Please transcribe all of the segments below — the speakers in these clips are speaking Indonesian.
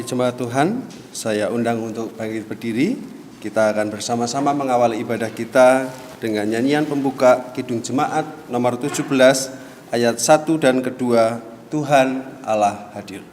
Mari jemaat Tuhan, saya undang untuk bangkit berdiri. Kita akan bersama-sama mengawali ibadah kita dengan nyanyian pembuka Kidung Jemaat nomor 17 ayat 1 dan kedua, Tuhan Allah hadir.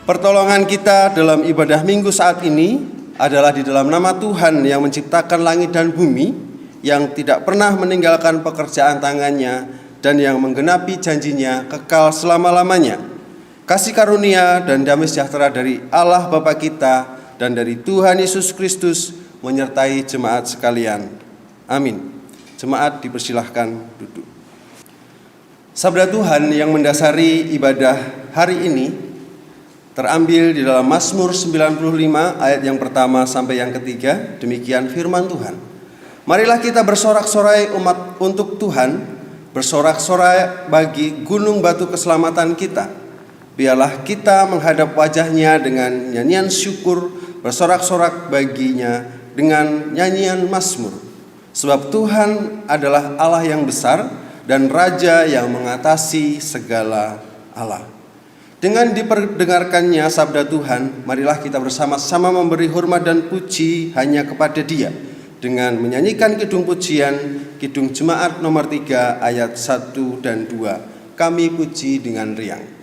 Pertolongan kita dalam ibadah minggu saat ini adalah di dalam nama Tuhan yang menciptakan langit dan bumi, yang tidak pernah meninggalkan pekerjaan tangannya dan yang menggenapi janjinya kekal selama-lamanya. Kasih karunia dan damai sejahtera dari Allah Bapa kita dan dari Tuhan Yesus Kristus menyertai jemaat sekalian. Amin. Jemaat dipersilahkan duduk. Sabda Tuhan yang mendasari ibadah hari ini terambil di dalam Mazmur 95 ayat yang pertama sampai yang ketiga. Demikian firman Tuhan. Marilah kita bersorak-sorai umat untuk Tuhan, bersorak-sorai bagi gunung batu keselamatan kita. Biarlah kita menghadap wajahnya dengan nyanyian syukur, bersorak-sorak baginya dengan nyanyian mazmur. Sebab Tuhan adalah Allah yang besar dan Raja yang mengatasi segala Allah. Dengan diperdengarkannya sabda Tuhan, marilah kita bersama-sama memberi hormat dan puji hanya kepada Dia dengan menyanyikan kidung pujian, Kidung Jemaat nomor 3 ayat 1 dan 2. Kami puji dengan riang.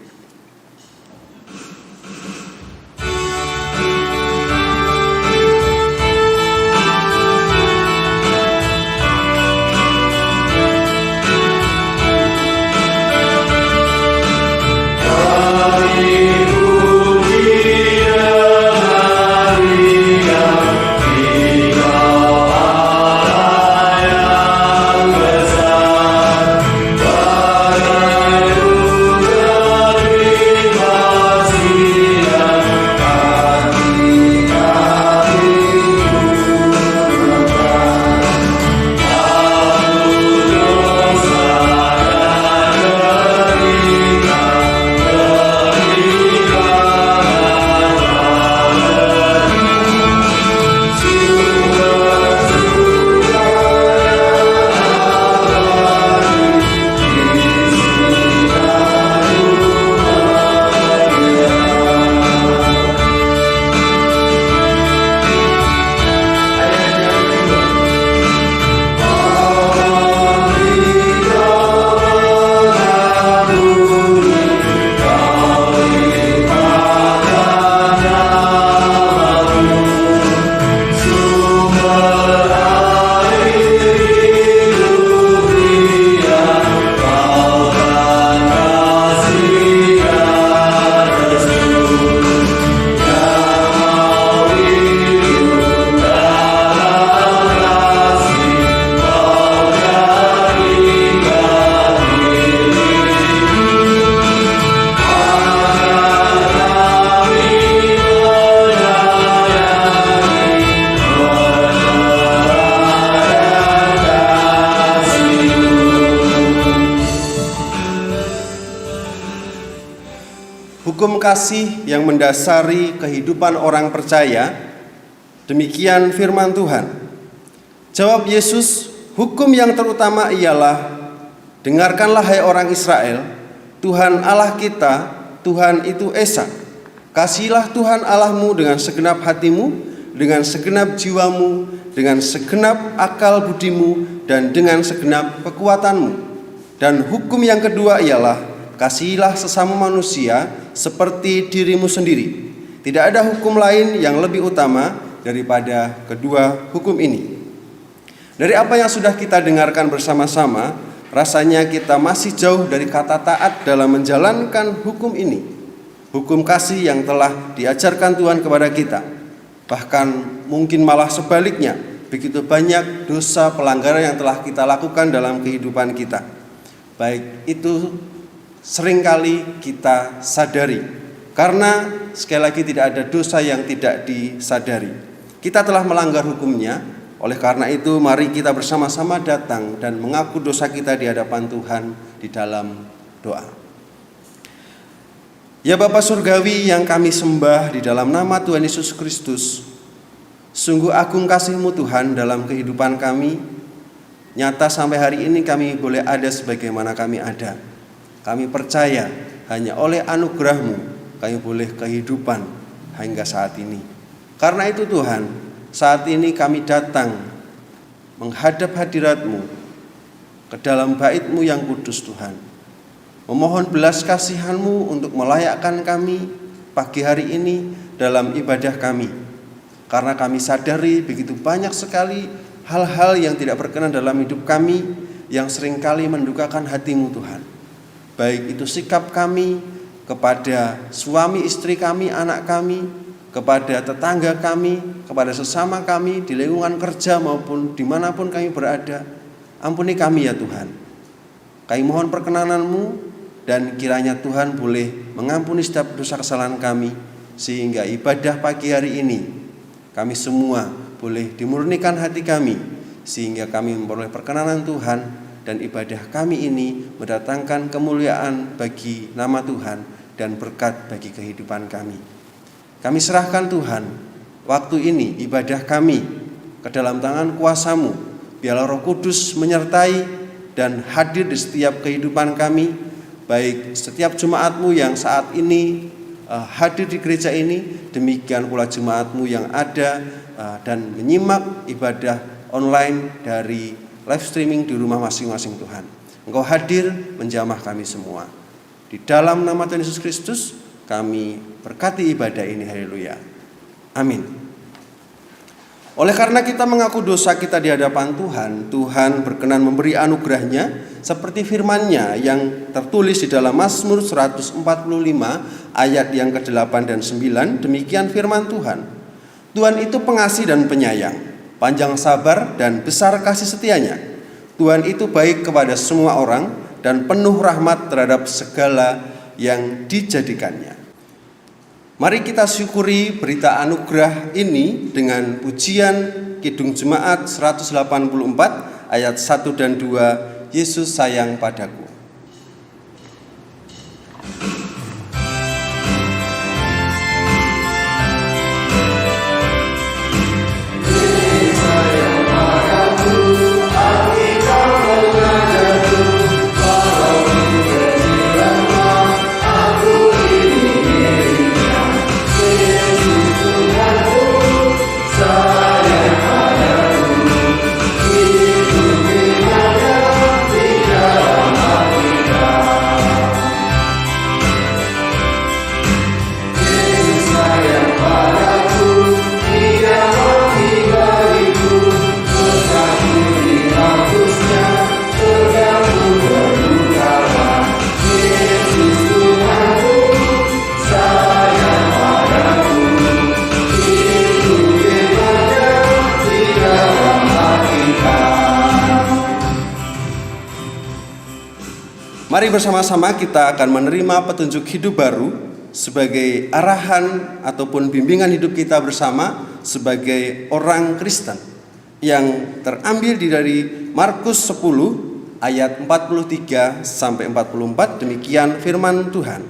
hukum kasih yang mendasari kehidupan orang percaya. Demikian firman Tuhan. Jawab Yesus, hukum yang terutama ialah, dengarkanlah hai orang Israel, Tuhan Allah kita, Tuhan itu Esa. Kasihilah Tuhan Allahmu dengan segenap hatimu, dengan segenap jiwamu, dengan segenap akal budimu, dan dengan segenap kekuatanmu. Dan hukum yang kedua ialah, kasihilah sesama manusia seperti dirimu sendiri. Tidak ada hukum lain yang lebih utama daripada kedua hukum ini. Dari apa yang sudah kita dengarkan bersama-sama, rasanya kita masih jauh dari kata taat dalam menjalankan hukum ini. Hukum kasih yang telah diajarkan Tuhan kepada kita. Bahkan mungkin malah sebaliknya, begitu banyak dosa pelanggaran yang telah kita lakukan dalam kehidupan kita. Baik itu seringkali kita sadari, karena sekali lagi tidak ada dosa yang tidak disadari. Kita telah melanggar hukumnya, oleh karena itu mari kita bersama-sama datang dan mengaku dosa kita di hadapan Tuhan di dalam doa. Ya Bapa Surgawi yang kami sembah di dalam nama Tuhan Yesus Kristus, sungguh agung kasih-Mu Tuhan dalam kehidupan kami. Nyata sampai hari ini kami boleh ada sebagaimana kami ada. Kami percaya hanya oleh anugerah-Mu kami boleh kehidupan hingga saat ini. Karena itu Tuhan, saat ini kami datang menghadap hadirat-Mu ke dalam bait-Mu yang kudus Tuhan. Memohon belas kasihan-Mu untuk melayakkan kami pagi hari ini dalam ibadah kami. Karena kami sadari begitu banyak sekali hal-hal yang tidak berkenan dalam hidup kami yang seringkali mendukakan hati-Mu Tuhan. Baik itu sikap kami kepada suami istri kami, anak kami, kepada tetangga kami, kepada sesama kami di lingkungan kerja maupun dimanapun kami berada. Ampuni kami ya Tuhan. Kami mohon perkenanan-Mu dan kiranya Tuhan boleh mengampuni setiap dosa kesalahan kami, sehingga ibadah pagi hari ini kami semua boleh dimurnikan hati kami, sehingga kami memperoleh perkenanan Tuhan dan ibadah kami ini mendatangkan kemuliaan bagi nama Tuhan dan berkat bagi kehidupan kami. Kami serahkan Tuhan waktu ini ibadah kami ke dalam tangan kuasa-Mu. Biarlah Roh Kudus menyertai dan hadir di setiap kehidupan kami, baik setiap jemaat-Mu yang saat ini hadir di gereja ini, demikian pula jemaat-Mu yang ada dan menyimak ibadah online dari live streaming di rumah masing-masing Tuhan. Engkau hadir menjamah kami semua. Di dalam nama Tuhan Yesus Kristus kami berkati ibadah ini, haleluya. Amin. Oleh karena kita mengaku dosa kita di hadapan Tuhan, Tuhan berkenan memberi anugerah-Nya seperti firman-Nya yang tertulis di dalam Mazmur 145 ayat yang ke-8 dan 9. Demikian firman Tuhan. Tuhan itu pengasih dan penyayang, panjang sabar dan besar kasih setianya. Tuhan itu baik kepada semua orang dan penuh rahmat terhadap segala yang dijadikannya. Mari kita syukuri berita anugerah ini dengan pujian Kidung Jemaat 184 ayat 1 dan 2, Yesus sayang padaku. Mari bersama-sama kita akan menerima petunjuk hidup baru sebagai arahan ataupun bimbingan hidup kita bersama sebagai orang Kristen yang terambil dari Markus 10 ayat 43 sampai 44. Demikian firman Tuhan.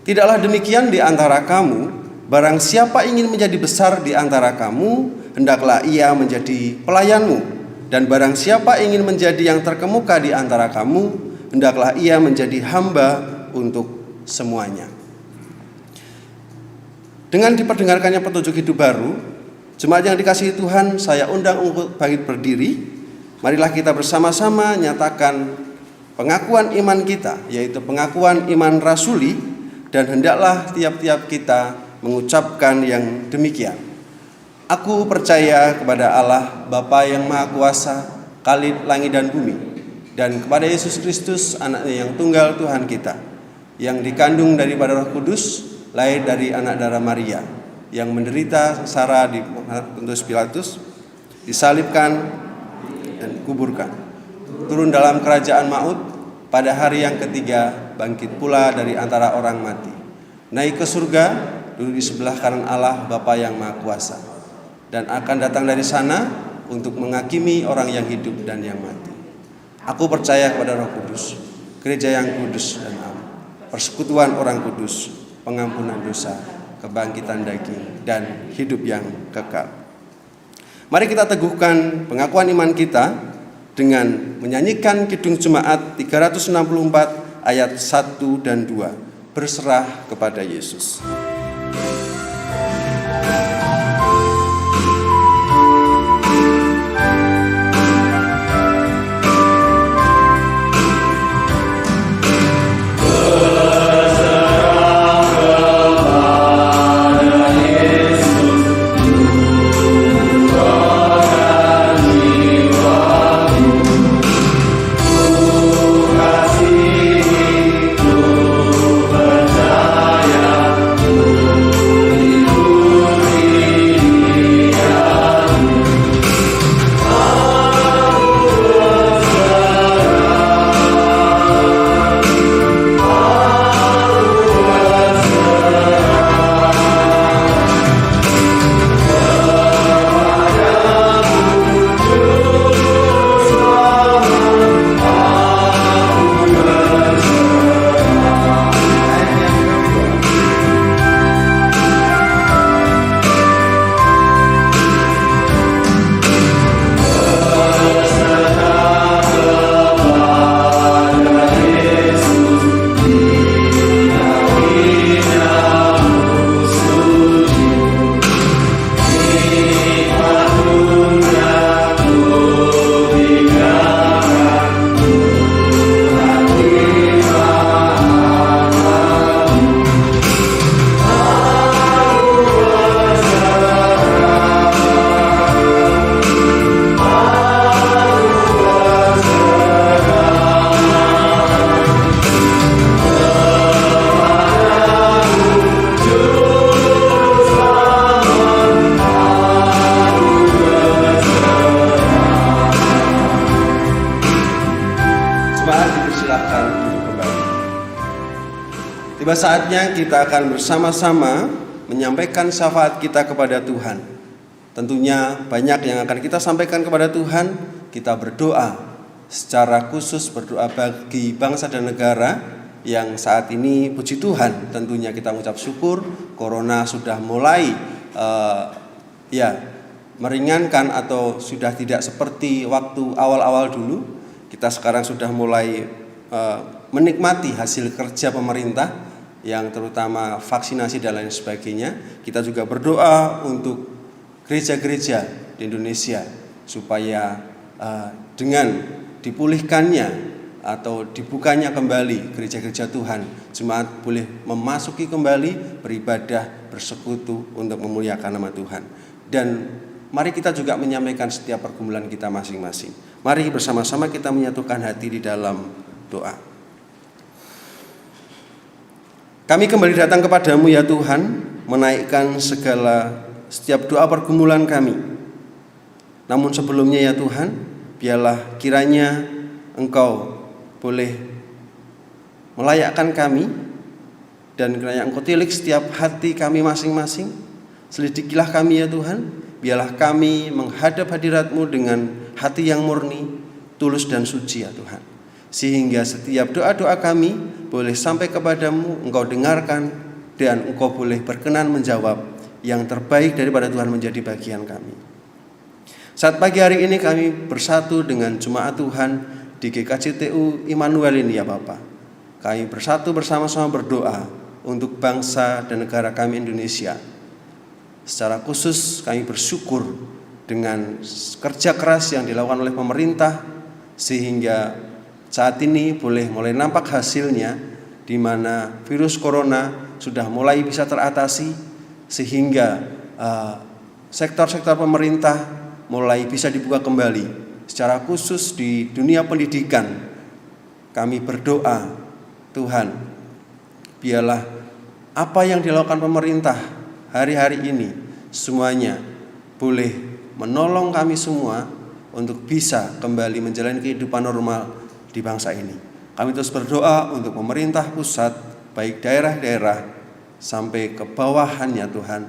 Tidaklah demikian di antara kamu, barang siapa ingin menjadi besar di antara kamu, hendaklah ia menjadi pelayanmu. Dan barang siapa ingin menjadi yang terkemuka di antara kamu, hendaklah ia menjadi hamba untuk semuanya. Dengan diperdengarkannya petunjuk hidup baru, jemaat yang dikasihi Tuhan, saya undang untuk bangkit berdiri. Marilah kita bersama-sama nyatakan pengakuan iman kita, yaitu pengakuan iman rasuli, dan hendaklah tiap-tiap kita mengucapkan yang demikian. Aku percaya kepada Allah, Bapa yang Maha Kuasa, Khalid langit dan bumi, dan kepada Yesus Kristus, Anaknya yang tunggal Tuhan kita, yang dikandung daripada Roh Kudus, lahir dari anak darah Maria, yang menderita sengsara di Pontius Pilatus, disalibkan dan kuburkan, turun dalam kerajaan maut, pada hari yang ketiga bangkit pula dari antara orang mati, naik ke surga, duduk di sebelah kanan Allah Bapa yang Maha Kuasa, dan akan datang dari sana untuk menghakimi orang yang hidup dan yang mati. Aku percaya kepada Roh Kudus, gereja yang kudus dan am, persekutuan orang kudus, pengampunan dosa, kebangkitan daging, dan hidup yang kekal. Mari kita teguhkan pengakuan iman kita dengan menyanyikan Kidung Jemaat 364 ayat 1 dan 2, berserah kepada Yesus. Tiba saatnya kita akan bersama-sama menyampaikan syafaat kita kepada Tuhan. Tentunya banyak yang akan kita sampaikan kepada Tuhan. Kita berdoa secara khusus, berdoa bagi bangsa dan negara yang saat ini, puji Tuhan, tentunya kita mengucap syukur corona sudah mulai meringankan atau sudah tidak seperti waktu awal-awal dulu. Kita sekarang sudah mulai menikmati hasil kerja pemerintah yang terutama vaksinasi dan lain sebagainya. Kita juga berdoa untuk gereja-gereja di Indonesia supaya dengan dipulihkannya atau dibukanya kembali gereja-gereja Tuhan, jemaat boleh memasuki kembali, beribadah, bersekutu untuk memuliakan nama Tuhan. Dan mari kita juga menyampaikan setiap pergumulan kita masing-masing. Mari bersama-sama kita menyatukan hati di dalam doa. Kami kembali datang kepadamu ya Tuhan, menaikkan setiap doa pergumulan kami. Namun sebelumnya ya Tuhan, biarlah kiranya Engkau boleh melayakkan kami, dan kiranya Engkau tilik setiap hati kami masing-masing. Selidikilah kami ya Tuhan, biarlah kami menghadap hadirat-Mu dengan hati yang murni, tulus dan suci ya Tuhan. sehingga setiap doa-doa kami boleh sampai kepadamu, Engkau dengarkan, dan Engkau boleh berkenan menjawab. Yang terbaik daripada Tuhan menjadi bagian kami. Saat pagi hari ini kami bersatu dengan jemaat Tuhan di GKJTU Immanuel ini ya Bapak. Kami bersatu bersama-sama berdoa untuk bangsa dan negara kami Indonesia. Secara khusus kami bersyukur dengan kerja keras yang dilakukan oleh pemerintah sehingga saat ini boleh mulai nampak hasilnya, di mana virus corona sudah mulai bisa teratasi sehingga sektor-sektor pemerintah mulai bisa dibuka kembali. Secara khusus di dunia pendidikan kami berdoa, Tuhan biarlah apa yang dilakukan pemerintah hari-hari ini semuanya boleh menolong kami semua untuk bisa kembali menjalani kehidupan normal di bangsa ini. Kami terus berdoa untuk pemerintah pusat, baik daerah-daerah sampai ke bawahannya Tuhan,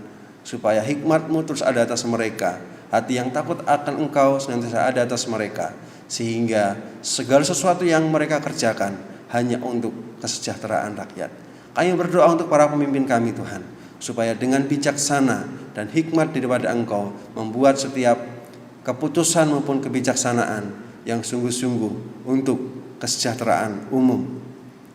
supaya hikmat-Mu terus ada atas mereka, hati yang takut akan Engkau senantiasa ada atas mereka, sehingga segala sesuatu yang mereka kerjakan hanya untuk kesejahteraan rakyat. Kami berdoa untuk para pemimpin kami Tuhan, supaya dengan bijaksana dan hikmat daripada Engkau membuat setiap keputusan maupun kebijaksanaan yang sungguh-sungguh untuk kesejahteraan umum.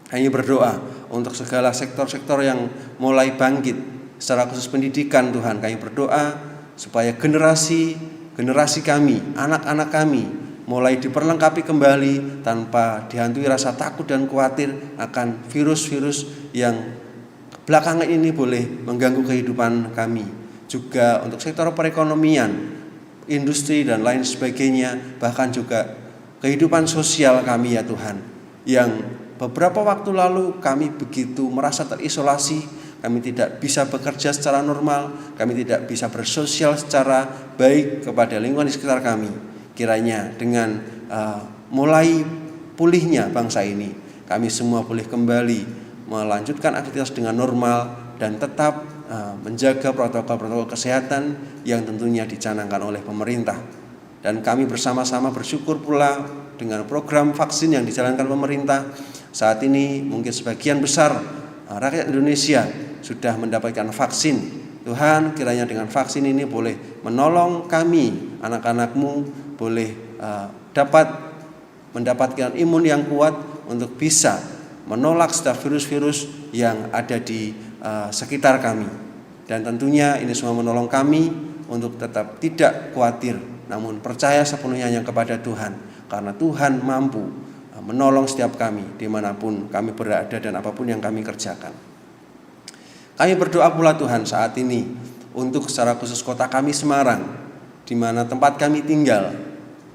Kami berdoa untuk segala sektor-sektor yang mulai bangkit, secara khusus pendidikan Tuhan. Kami berdoa supaya generasi kami, anak-anak kami mulai diperlengkapi kembali tanpa dihantui rasa takut dan khawatir akan virus-virus yang belakangan ini boleh mengganggu kehidupan kami. Juga untuk sektor perekonomian, industri dan lain sebagainya, bahkan juga kehidupan sosial kami ya Tuhan, yang beberapa waktu lalu kami begitu merasa terisolasi, kami tidak bisa bekerja secara normal, kami tidak bisa bersosial secara baik kepada lingkungan di sekitar kami. Kiranya dengan mulai pulihnya bangsa ini, kami semua boleh kembali melanjutkan aktivitas dengan normal dan tetap menjaga protokol-protokol kesehatan yang tentunya dicanangkan oleh pemerintah. Dan kami bersama-sama bersyukur pula dengan program vaksin yang dijalankan pemerintah. Saat ini mungkin sebagian besar rakyat Indonesia sudah mendapatkan vaksin. Tuhan, kiranya dengan vaksin ini boleh menolong kami, anak-anak-Mu, boleh dapat mendapatkan imun yang kuat untuk bisa menolak setiap virus-virus yang ada di sekitar kami. Dan tentunya ini semua menolong kami untuk tetap tidak khawatir, namun percaya sepenuhnya hanya kepada Tuhan, karena Tuhan mampu menolong setiap kami dimanapun kami berada dan apapun yang kami kerjakan. Kami berdoa pula Tuhan saat ini untuk secara khusus kota kami Semarang, di mana tempat kami tinggal.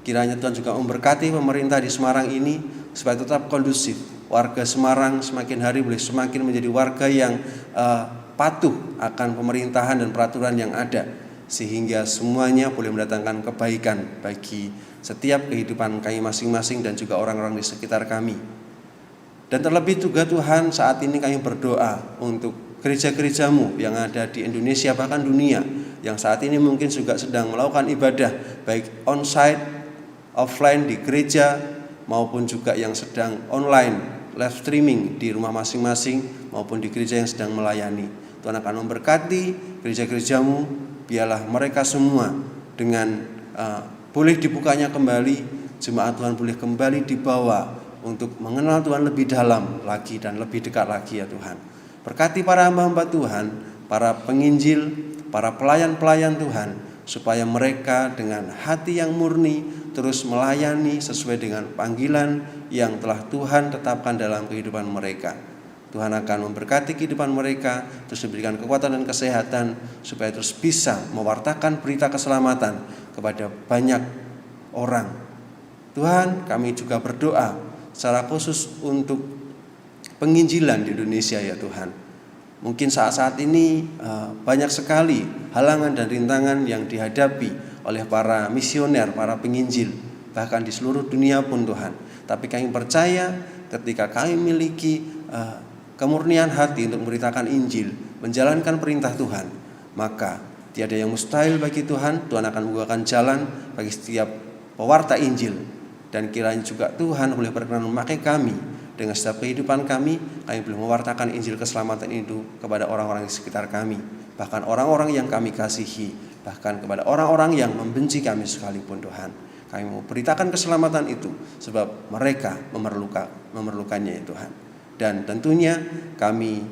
Kiranya Tuhan juga memberkati pemerintah di Semarang ini supaya tetap kondusif. Warga Semarang semakin hari boleh semakin menjadi warga yang patuh akan pemerintahan dan peraturan yang ada, sehingga semuanya boleh mendatangkan kebaikan bagi setiap kehidupan kami masing-masing dan juga orang-orang di sekitar kami. Dan terlebih juga Tuhan, saat ini kami berdoa untuk gereja-gereja-Mu yang ada di Indonesia bahkan dunia, yang saat ini mungkin juga sedang melakukan ibadah baik onsite, offline di gereja, maupun juga yang sedang online live streaming di rumah masing-masing maupun di gereja yang sedang melayani. Tuhan akan memberkati gereja-gereja-Mu, biarlah mereka semua dengan boleh dibukanya kembali, jemaat Tuhan boleh kembali dibawa untuk mengenal Tuhan lebih dalam lagi dan lebih dekat lagi ya Tuhan. Berkati para hamba-hamba Tuhan, para penginjil, para pelayan-pelayan Tuhan, supaya mereka dengan hati yang murni terus melayani sesuai dengan panggilan yang telah Tuhan tetapkan dalam kehidupan mereka. Tuhan akan memberkati kehidupan mereka, terus diberikan kekuatan dan kesehatan, supaya terus bisa mewartakan berita keselamatan kepada banyak orang. Tuhan, kami juga berdoa secara khusus untuk penginjilan di Indonesia ya Tuhan. Mungkin saat-saat ini banyak sekali halangan dan rintangan yang dihadapi oleh para misioner, para penginjil, bahkan di seluruh dunia pun Tuhan. Tapi kami percaya ketika kami memiliki kemurnian hati untuk memberitakan Injil, menjalankan perintah Tuhan, maka tiada yang mustahil bagi Tuhan. Tuhan akan membukakan jalan bagi setiap pewarta Injil Dan kiranya juga Tuhan boleh berkenan memakai kami dengan setiap kehidupan kami boleh mewartakan Injil keselamatan itu kepada orang-orang di sekitar kami, bahkan orang-orang yang kami kasihi, bahkan kepada orang-orang yang membenci kami sekalipun Tuhan. Kami mau beritakan keselamatan itu sebab mereka memerlukannya ya Tuhan. Dan tentunya kami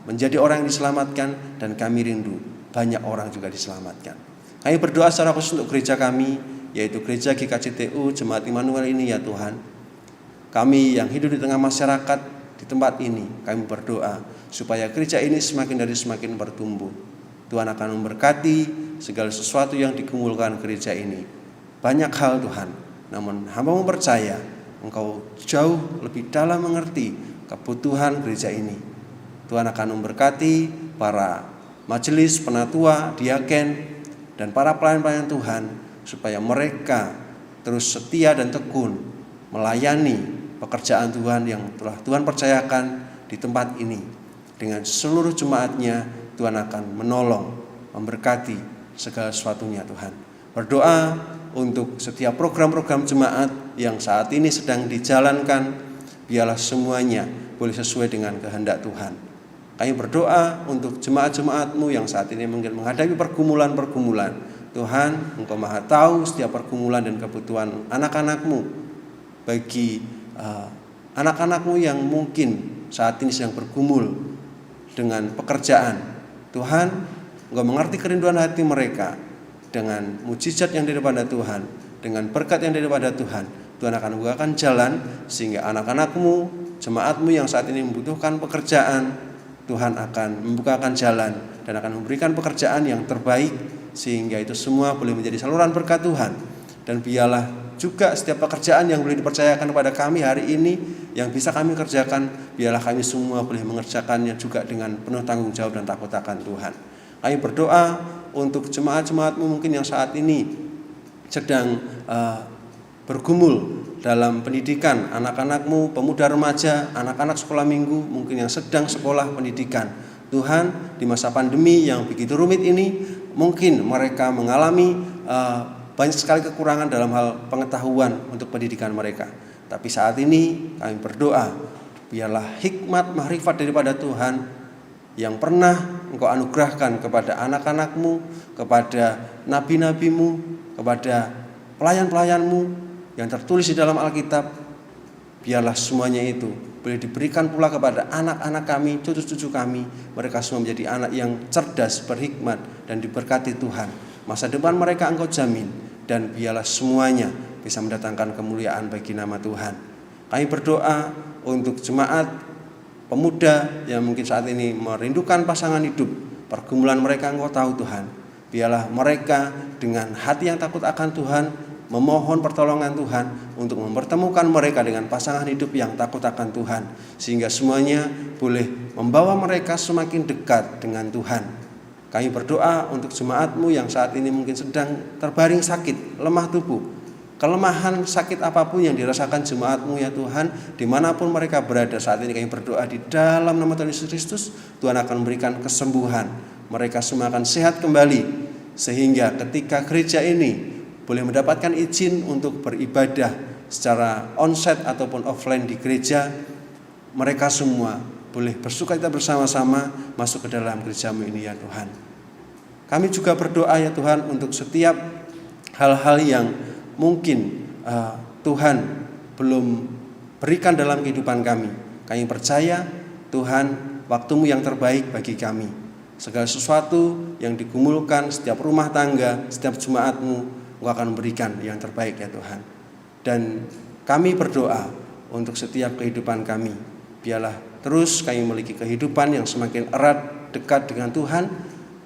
menjadi orang yang diselamatkan, dan kami rindu banyak orang juga diselamatkan. Kami berdoa secara khusus untuk gereja kami, yaitu Gereja GKCTU Jemaat Immanuel ini ya Tuhan. Kami yang hidup di tengah masyarakat di tempat ini, kami berdoa supaya gereja ini semakin bertumbuh. Tuhan akan memberkati segala sesuatu yang digumulkan gereja ini. Banyak hal Tuhan, namun hamba percaya Engkau jauh lebih dalam mengerti kebutuhan gereja ini. Tuhan akan memberkati para majelis, penatua, diaken, dan para pelayan-pelayan Tuhan, supaya mereka terus setia dan tekun melayani pekerjaan Tuhan yang telah Tuhan percayakan di tempat ini. Dengan seluruh jemaatnya, Tuhan akan menolong, memberkati segala sesuatunya Tuhan. Berdoa untuk setiap program-program jemaat yang saat ini sedang dijalankan, biarlah semuanya boleh sesuai dengan kehendak Tuhan. Kami berdoa untuk jemaat-jemaat-Mu yang saat ini mungkin menghadapi pergumulan-pergumulan. Tuhan, Engkau Maha tahu setiap pergumulan dan kebutuhan anak-anak-Mu. Bagi anak-anak-Mu yang mungkin saat ini sedang bergumul dengan pekerjaan, Tuhan, Engkau mengerti kerinduan hati mereka. Dengan mujizat yang daripada Tuhan, dengan berkat yang daripada Tuhan, Tuhan akan membukakan jalan sehingga anak-anak-Mu, jemaat-Mu yang saat ini membutuhkan pekerjaan, Tuhan akan membukakan jalan dan akan memberikan pekerjaan yang terbaik, sehingga itu semua boleh menjadi saluran berkat Tuhan. Dan biarlah juga setiap pekerjaan yang boleh dipercayakan kepada kami hari ini, yang bisa kami kerjakan, biarlah kami semua boleh mengerjakannya juga dengan penuh tanggung jawab dan takut akan Tuhan. Kami berdoa untuk jemaat-jemaat-Mu mungkin yang saat ini sedang bergumul dalam pendidikan, anak-anak-Mu, pemuda remaja, anak-anak sekolah minggu, mungkin yang sedang sekolah pendidikan. Tuhan, di masa pandemi yang begitu rumit ini, mungkin mereka mengalami banyak sekali kekurangan dalam hal pengetahuan untuk pendidikan mereka. Tapi saat ini kami berdoa, biarlah hikmat mahrifat daripada Tuhan yang pernah Engkau anugerahkan kepada anak-anak-Mu, kepada nabi-nabi-Mu, kepada pelayan-pelayan-Mu yang tertulis di dalam Alkitab, biarlah semuanya itu boleh diberikan pula kepada anak-anak kami, cucu-cucu kami. Mereka semua menjadi anak yang cerdas, berhikmat, dan diberkati Tuhan. Masa depan mereka Engkau jamin, dan biarlah semuanya bisa mendatangkan kemuliaan bagi nama Tuhan. Kami berdoa untuk jemaat pemuda yang mungkin saat ini merindukan pasangan hidup. Pergumulan mereka Engkau tahu Tuhan. Biarlah mereka dengan hati yang takut akan Tuhan memohon pertolongan Tuhan untuk mempertemukan mereka dengan pasangan hidup yang takut akan Tuhan, sehingga semuanya boleh membawa mereka semakin dekat dengan Tuhan. Kami berdoa untuk jemaat-Mu yang saat ini mungkin sedang terbaring sakit, lemah tubuh, kelemahan sakit apapun yang dirasakan jemaat-Mu ya Tuhan, dimanapun mereka berada saat ini, kami berdoa di dalam nama Tuhan Yesus Kristus, Tuhan akan memberikan kesembuhan. Mereka semua akan sehat kembali, sehingga ketika gereja ini boleh mendapatkan izin untuk beribadah secara onsite ataupun offline di gereja, mereka semua boleh bersukacita bersama-sama masuk ke dalam gereja-Mu ini ya Tuhan. Kami juga berdoa ya Tuhan untuk setiap hal-hal yang mungkin Tuhan belum berikan dalam kehidupan kami. Kami percaya Tuhan, waktu-Mu yang terbaik bagi kami. Segala sesuatu yang digumulkan, setiap rumah tangga, setiap jemaat-Mu, Engkau akan memberikan yang terbaik ya Tuhan. Dan kami berdoa untuk setiap kehidupan kami, biarlah terus kami memiliki kehidupan yang semakin erat dekat dengan Tuhan,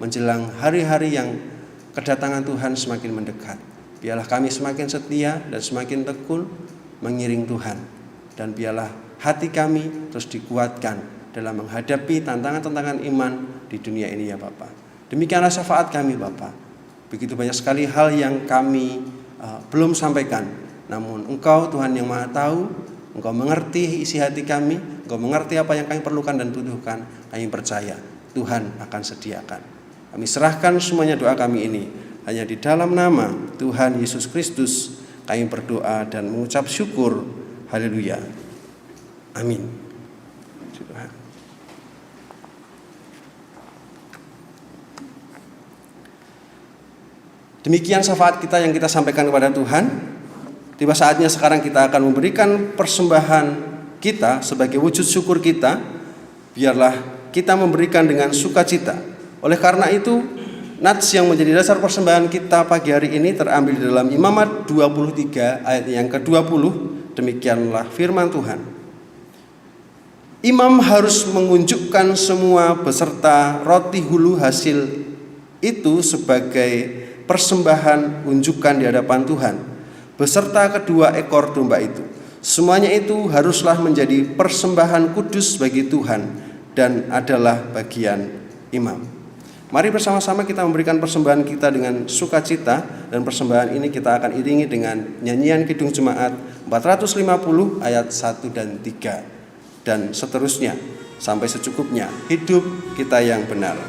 menjelang hari-hari yang kedatangan Tuhan semakin mendekat. Biarlah kami semakin setia dan semakin tekun mengiring Tuhan. Dan biarlah hati kami terus dikuatkan dalam menghadapi tantangan-tantangan iman di dunia ini ya Bapa. Demikianlah syafaat kami Bapa. Begitu banyak sekali hal yang kami belum sampaikan, namun Engkau Tuhan yang Maha tahu, Engkau mengerti isi hati kami, Engkau mengerti apa yang kami perlukan dan butuhkan. Kami percaya Tuhan akan sediakan. Kami serahkan semuanya doa kami ini hanya di dalam nama Tuhan Yesus Kristus kami berdoa dan mengucap syukur. Haleluya. Amin. Demikian syafaat kita yang kita sampaikan kepada Tuhan. Tiba saatnya sekarang kita akan memberikan persembahan kita sebagai wujud syukur kita. Biarlah kita memberikan dengan sukacita. Oleh karena itu, nats yang menjadi dasar persembahan kita pagi hari ini terambil di dalam Imamat 23 ayat yang ke-20. Demikianlah firman Tuhan. Imam harus mengunjukkan semua beserta roti hulu hasil itu sebagai persembahan unjukan di hadapan Tuhan, beserta kedua ekor domba itu. Semuanya itu haruslah menjadi persembahan kudus bagi Tuhan dan adalah bagian imam. Mari bersama-sama kita memberikan persembahan kita dengan sukacita, dan persembahan ini kita akan iringi dengan nyanyian Kidung Jemaat 450 ayat 1 dan 3 dan seterusnya sampai secukupnya. Hidup kita yang benar.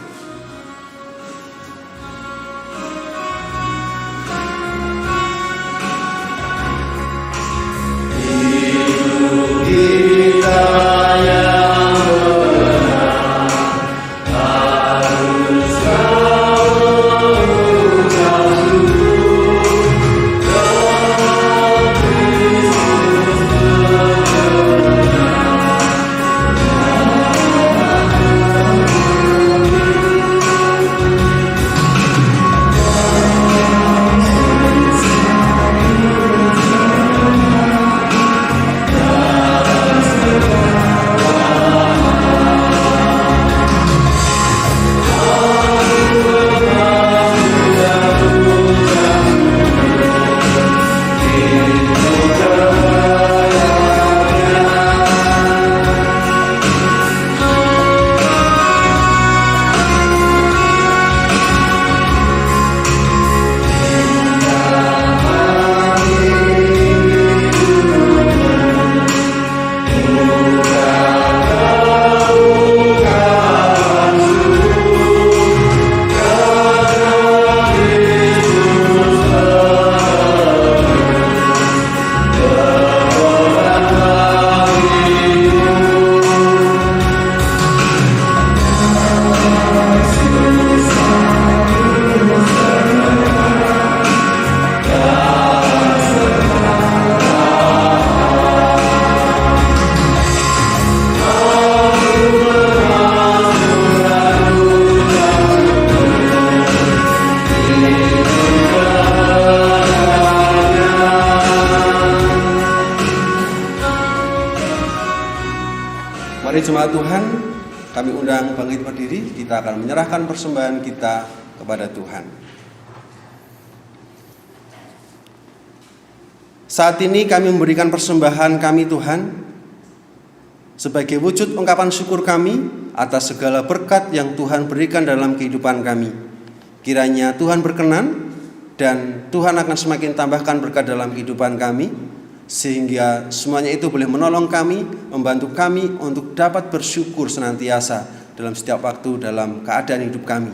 Mari jemaat Tuhan, kami undang bangkit berdiri, kita akan menyerahkan persembahan kita kepada Tuhan. Saat ini kami memberikan persembahan kami Tuhan sebagai wujud ungkapan syukur kami atas segala berkat yang Tuhan berikan dalam kehidupan kami. Kiranya Tuhan berkenan dan Tuhan akan semakin tambahkan berkat dalam kehidupan kami, sehingga semuanya itu boleh menolong kami, membantu kami untuk dapat bersyukur senantiasa dalam setiap waktu dalam keadaan hidup kami.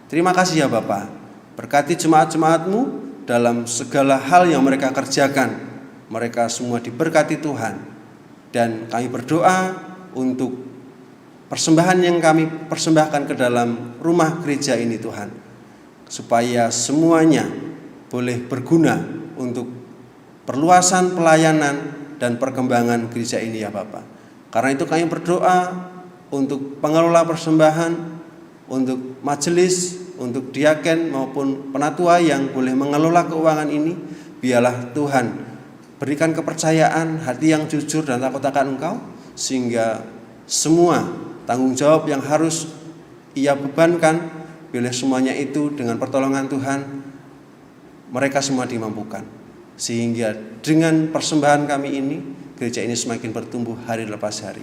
Terima kasih ya Bapa, berkati jemaat-jemaat-Mu dalam segala hal yang mereka kerjakan. Mereka semua diberkati Tuhan, dan kami berdoa untuk persembahan yang kami persembahkan ke dalam rumah gereja ini Tuhan, supaya semuanya boleh berguna untuk perluasan pelayanan dan perkembangan gereja ini ya Bapak. Karena itu kami berdoa untuk pengelola persembahan, untuk majelis, untuk diaken maupun penatua yang boleh mengelola keuangan ini. Biarlah Tuhan berikan kepercayaan, hati yang jujur dan takut akan Engkau, sehingga semua tanggung jawab yang harus ia bebankan, bila semuanya itu dengan pertolongan Tuhan, mereka semua dimampukan. Sehingga dengan persembahan kami ini, gereja ini semakin bertumbuh hari lepas hari.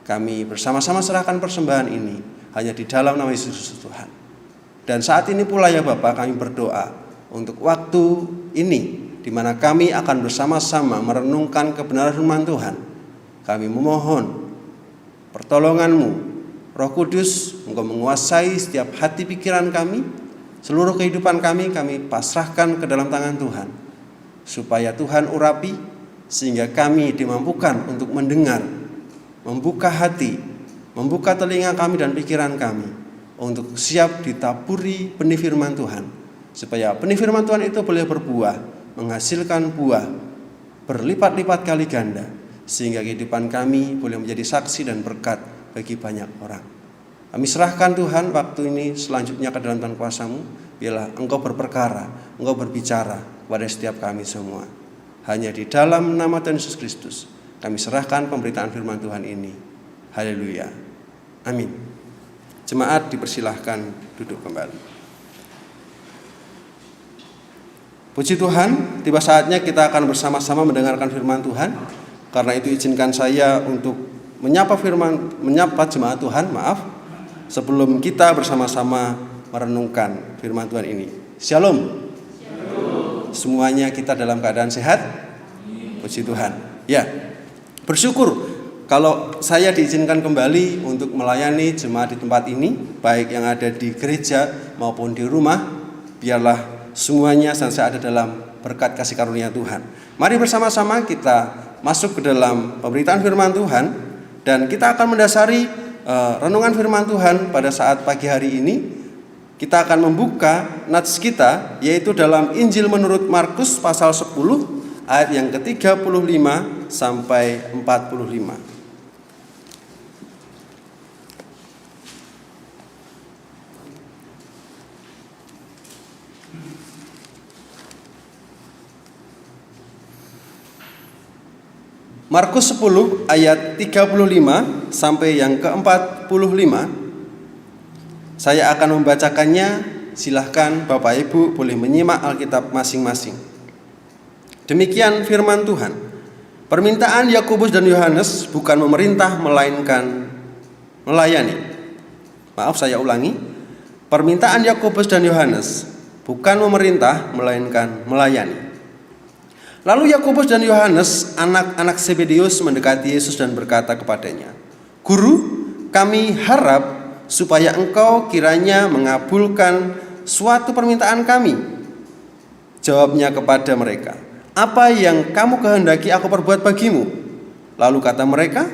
Kami bersama-sama serahkan persembahan ini hanya di dalam nama Yesus Tuhan. Dan saat ini pula ya Bapak, kami berdoa untuk waktu ini, di mana kami akan bersama-sama merenungkan kebenaran firman Tuhan. Kami memohon pertolongan-Mu, Roh Kudus, Engkau menguasai setiap hati pikiran kami, seluruh kehidupan kami pasrahkan ke dalam tangan Tuhan. supaya Tuhan urapi sehingga kami dimampukan untuk mendengar, membuka hati, membuka telinga kami dan pikiran kami untuk siap ditaburi benih firman Tuhan, supaya benih firman Tuhan itu boleh berbuah, menghasilkan buah berlipat-lipat kali ganda, sehingga kehidupan kami boleh menjadi saksi dan berkat bagi banyak orang. Kami serahkan Tuhan waktu ini selanjutnya ke dalam Tuhan kuasa-Mu. Biarlah Engkau berperkara, Engkau berbicara kepada setiap kami semua. Hanya di dalam nama Tuhan Yesus Kristus kami serahkan pemberitaan firman Tuhan ini. Haleluya. Amin. Jemaat dipersilahkan duduk kembali. Puji Tuhan, tiba saatnya kita akan bersama-sama mendengarkan firman Tuhan. Karena itu izinkan saya untuk menyapa jemaat Tuhan, sebelum kita bersama-sama merenungkan firman Tuhan ini. Shalom. Semuanya kita dalam keadaan sehat? Puji Tuhan. Ya, bersyukur kalau saya diizinkan kembali untuk melayani jemaat di tempat ini, baik yang ada di gereja maupun di rumah. Biarlah semuanya senantiasa ada dalam berkat kasih karunia Tuhan. Mari bersama-sama kita masuk ke dalam pemberitaan firman Tuhan, dan kita akan mendasari renungan firman Tuhan pada saat pagi hari ini. Kita akan membuka nats kita, yaitu dalam Injil menurut Markus pasal 10 ayat yang ke-35 sampai 45. Markus 10 ayat 35 sampai yang ke-45. Saya akan membacakannya. Silahkan Bapak Ibu boleh menyimak Alkitab masing-masing. Demikian firman Tuhan. Permintaan Yakobus dan Yohanes bukan memerintah melainkan melayani. Maaf, saya ulangi. Permintaan Yakobus dan Yohanes bukan memerintah melainkan melayani. Lalu Yakobus dan Yohanes, anak-anak Zebedeus, mendekati Yesus dan berkata kepadanya, "Guru, kami harap supaya Engkau kiranya mengabulkan suatu permintaan kami." Jawabnya kepada mereka, "Apa yang kamu kehendaki aku perbuat bagimu?" Lalu kata mereka,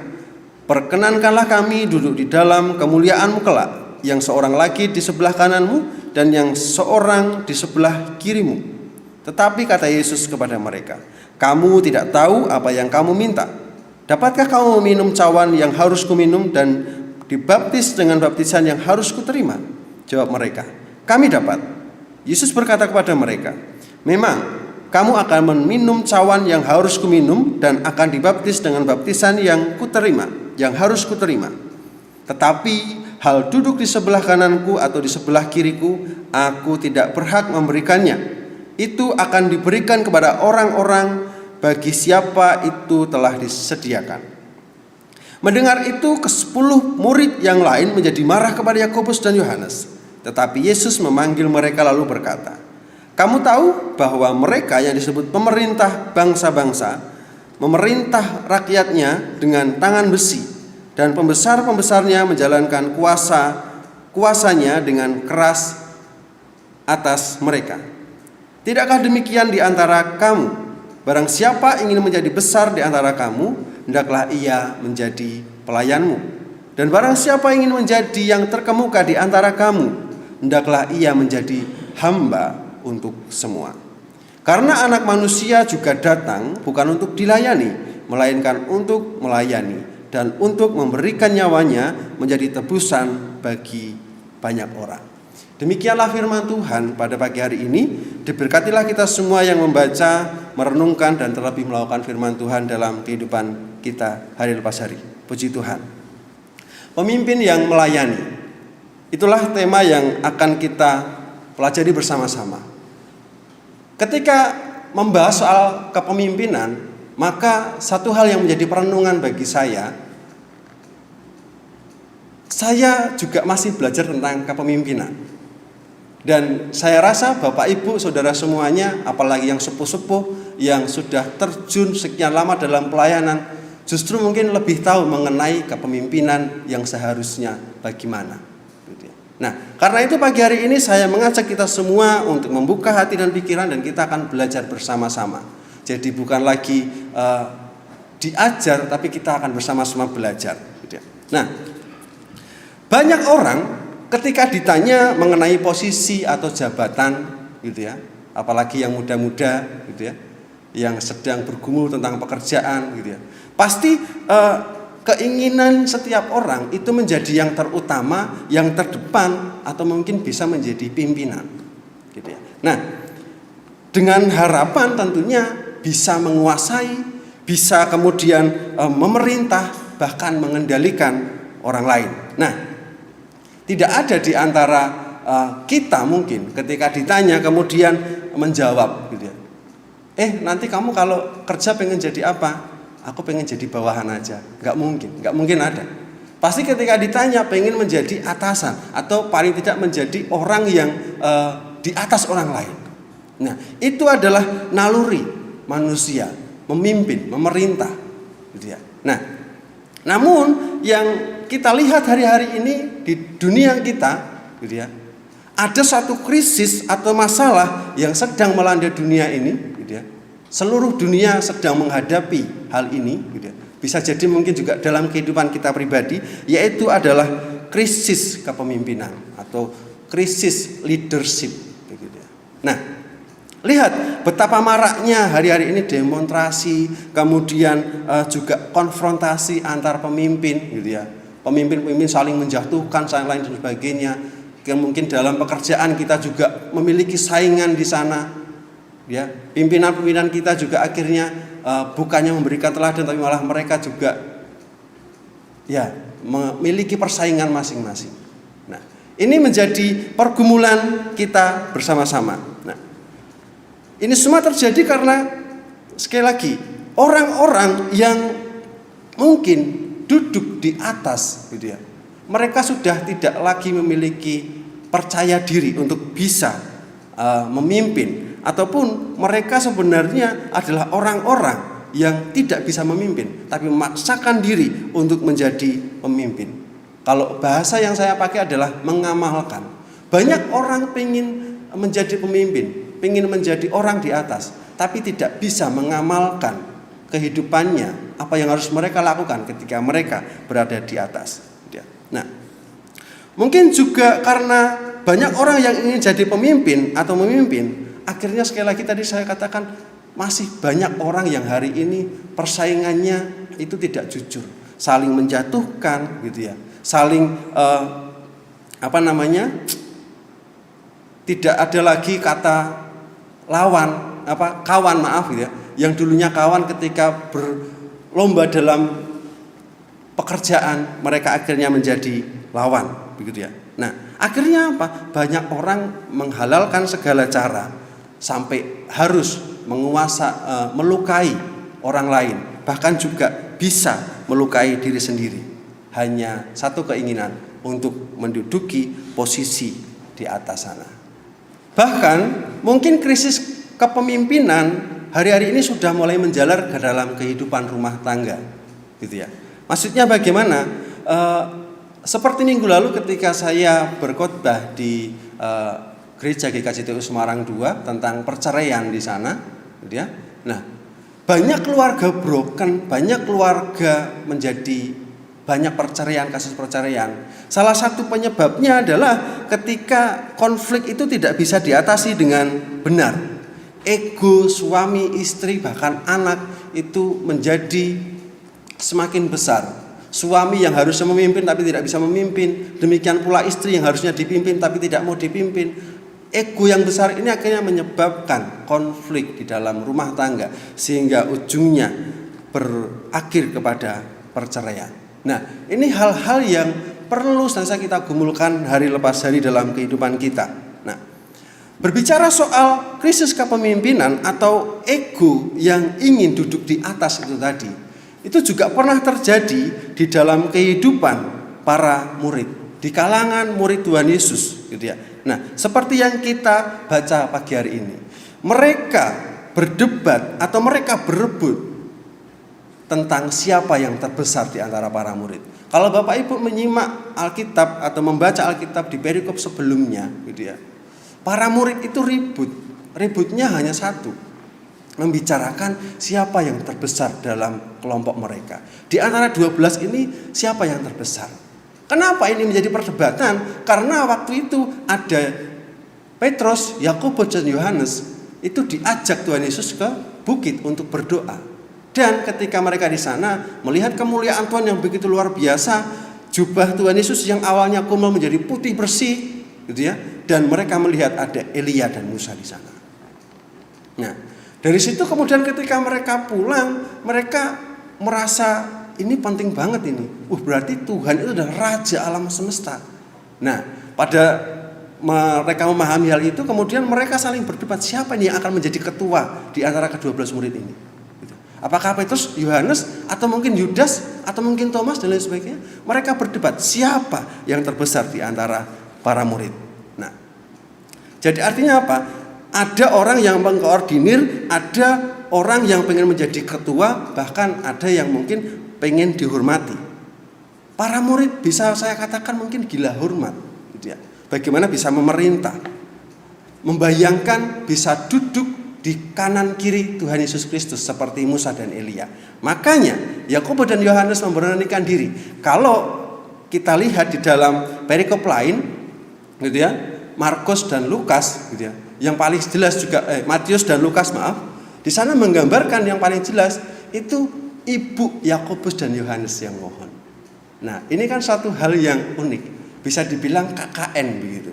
"Perkenankanlah kami duduk di dalam kemuliaan-Mu kelak, yang seorang lagi di sebelah kananmu dan yang seorang di sebelah kirimu." Tetapi kata Yesus kepada mereka, "Kamu tidak tahu apa yang kamu minta. Dapatkah kamu meminum cawan yang harus kuminum dan dibaptis dengan baptisan yang harus kuterima?" Jawab mereka, "Kami dapat." Yesus berkata kepada mereka, "Memang kamu akan meminum cawan yang harus kuminum dan akan dibaptis dengan baptisan yang harus kuterima. Tetapi hal duduk di sebelah kananku atau di sebelah kiriku, aku tidak berhak memberikannya. Itu akan diberikan kepada orang-orang bagi siapa itu telah disediakan." Mendengar itu, ke-10 murid yang lain menjadi marah kepada Yakobus dan Yohanes. Tetapi Yesus memanggil mereka lalu berkata, "Kamu tahu bahwa mereka yang disebut pemerintah bangsa-bangsa memerintah rakyatnya dengan tangan besi, dan pembesar-pembesarnya menjalankan kuasanya dengan keras atas mereka. Tidakkah demikian di antara kamu? Barang siapa ingin menjadi besar di antara kamu, hendaklah ia menjadi pelayanmu. Dan barang siapa ingin menjadi yang terkemuka di antara kamu, hendaklah ia menjadi hamba untuk semua. Karena Anak Manusia juga datang bukan untuk dilayani, melainkan untuk melayani dan untuk memberikan nyawanya menjadi tebusan bagi banyak orang." Demikianlah firman Tuhan pada pagi hari ini. Diberkatilah kita semua yang membaca, merenungkan, dan terlebih melakukan firman Tuhan dalam kehidupan kita hari lepas hari. Puji Tuhan. Pemimpin yang melayani, itulah tema yang akan kita pelajari bersama-sama. Ketika membahas soal kepemimpinan, maka satu hal yang menjadi perenungan bagi saya juga masih belajar tentang kepemimpinan. Dan saya rasa Bapak Ibu Saudara semuanya, apalagi yang sepuh-sepuh, yang sudah terjun sekian lama dalam pelayanan, justru mungkin lebih tahu mengenai kepemimpinan yang seharusnya bagaimana. Nah, karena itu pagi hari ini saya mengajak kita semua untuk membuka hati dan pikiran, dan kita akan belajar bersama-sama. Jadi bukan lagi diajar, tapi kita akan bersama-sama belajar. Gitu ya. Nah, banyak orang ketika ditanya mengenai posisi atau jabatan, gitu ya, apalagi yang muda-muda, gitu ya, yang sedang bergumul tentang pekerjaan, gitu ya, pasti keinginan setiap orang itu menjadi yang terutama, yang terdepan, atau mungkin bisa menjadi pimpinan, gitu ya. Nah, dengan harapan tentunya bisa menguasai, bisa kemudian memerintah, bahkan mengendalikan orang lain. Nah, tidak ada di antara kita mungkin ketika ditanya kemudian menjawab, gitu ya. Nanti kamu kalau kerja pengen jadi apa? Aku pengen jadi bawahan aja. Nggak mungkin ada. Pasti ketika ditanya pengen menjadi atasan atau paling tidak menjadi orang yang di atas orang lain. Nah, itu adalah naluri manusia, memimpin, memerintah, gitu ya. Nah, namun yang kita lihat hari-hari ini di dunia kita, gitu ya, ada satu krisis atau masalah yang sedang melanda dunia ini, gitu ya. Seluruh dunia sedang menghadapi hal ini, gitu ya. Bisa jadi mungkin juga dalam kehidupan kita pribadi, yaitu adalah krisis kepemimpinan atau krisis leadership, gitu ya. Nah, lihat betapa maraknya hari-hari ini demonstrasi, kemudian juga konfrontasi antar pemimpin, gitu ya. Pemimpin-pemimpin saling menjatuhkan, saling lain dan sebagainya. Yang mungkin dalam pekerjaan kita juga memiliki saingan di sana. Ya, pimpinan-pimpinan kita juga akhirnya bukannya memberikan teladan, tapi malah mereka juga ya memiliki persaingan masing-masing. Nah, ini menjadi pergumulan kita bersama-sama. Nah, ini semua terjadi karena sekali lagi orang-orang yang mungkin duduk di atas, gitu ya. Mereka sudah tidak lagi memiliki percaya diri untuk bisa memimpin, ataupun mereka sebenarnya adalah orang-orang yang tidak bisa memimpin, tapi memaksakan diri untuk menjadi pemimpin. Kalau bahasa yang saya pakai adalah mengamalkan. Banyak orang ingin menjadi pemimpin, ingin menjadi orang di atas, tapi tidak bisa mengamalkan kehidupannya, apa yang harus mereka lakukan ketika mereka berada di atas. Nah, mungkin juga karena banyak orang yang ingin jadi pemimpin atau memimpin, akhirnya sekali lagi tadi saya katakan masih banyak orang yang hari ini persaingannya itu tidak jujur, saling menjatuhkan, gitu ya, saling tidak ada lagi kata kawan, gitu ya, yang dulunya kawan ketika berlomba dalam pekerjaan mereka akhirnya menjadi lawan, begitu ya. Nah, akhirnya apa? Banyak orang menghalalkan segala cara sampai harus melukai orang lain, bahkan juga bisa melukai diri sendiri. Hanya satu keinginan untuk menduduki posisi di atas sana. Bahkan mungkin krisis kepemimpinan hari-hari ini sudah mulai menjalar ke dalam kehidupan rumah tangga, gitu ya. Maksudnya bagaimana? Seperti minggu lalu ketika saya berkhotbah di Gereja GKJTU Semarang 2 tentang perceraian di sana, gitu ya. Nah, banyak keluarga broken, banyak keluarga menjadi banyak perceraian, kasus perceraian. Salah satu penyebabnya adalah ketika konflik itu tidak bisa diatasi dengan benar. Ego suami, istri, bahkan anak itu menjadi semakin besar. Suami yang harusnya memimpin tapi tidak bisa memimpin, demikian pula istri yang harusnya dipimpin tapi tidak mau dipimpin. Ego yang besar ini akhirnya menyebabkan konflik di dalam rumah tangga sehingga ujungnya berakhir kepada perceraian. Nah, ini hal-hal yang perlu senantiasa kita gumulkan hari lepas hari dalam kehidupan kita. Nah, berbicara soal krisis kepemimpinan atau ego yang ingin duduk di atas itu tadi, itu juga pernah terjadi di dalam kehidupan para murid, di kalangan murid Tuhan Yesus, gitu ya. Nah, seperti yang kita baca pagi hari ini, mereka berdebat atau mereka berebut tentang siapa yang terbesar di antara para murid. Kalau Bapak Ibu menyimak Alkitab atau membaca Alkitab di perikop sebelumnya, gitu ya, para murid itu ributnya hanya satu. membicarakan siapa yang terbesar dalam kelompok mereka. Di antara 12 ini siapa yang terbesar? Kenapa ini menjadi perdebatan? Karena waktu itu ada Petrus, Yakobus dan Yohanes itu diajak Tuhan Yesus ke bukit untuk berdoa. Dan ketika mereka di sana melihat kemuliaan Tuhan yang begitu luar biasa, jubah Tuhan Yesus yang awalnya kumel menjadi putih bersih, gitu ya. Dan mereka melihat ada Elia dan Musa di sana. Nah, dari situ kemudian ketika mereka pulang, mereka merasa ini penting banget ini. Berarti Tuhan itu adalah Raja alam semesta. Nah, pada mereka memahami hal itu, kemudian mereka saling berdebat siapa nih yang akan menjadi ketua di antara ke-12 murid ini. Apakah Petrus, Yohanes, atau mungkin Yudas, atau mungkin Thomas dan lain sebagainya. Mereka berdebat siapa yang terbesar di antara para murid. Nah, jadi artinya apa? Ada orang yang mengkoordinir, ada orang yang pengen menjadi ketua, bahkan ada yang mungkin pengen dihormati. Para murid bisa saya katakan mungkin gila hormat, gitu ya. Bagaimana bisa memerintah, membayangkan bisa duduk di kanan kiri Tuhan Yesus Kristus seperti Musa dan Elia. Makanya Yakobus dan Yohanes memberanikan diri. Kalau kita lihat di dalam perikop lain, gitu ya, Markus dan Lukas, gitu ya, yang paling jelas juga Matius dan Lukas, maaf, di sana menggambarkan yang paling jelas itu ibu Yakobus dan Yohanes yang mohon. Nah, ini kan satu hal yang unik, bisa dibilang KKN begitu.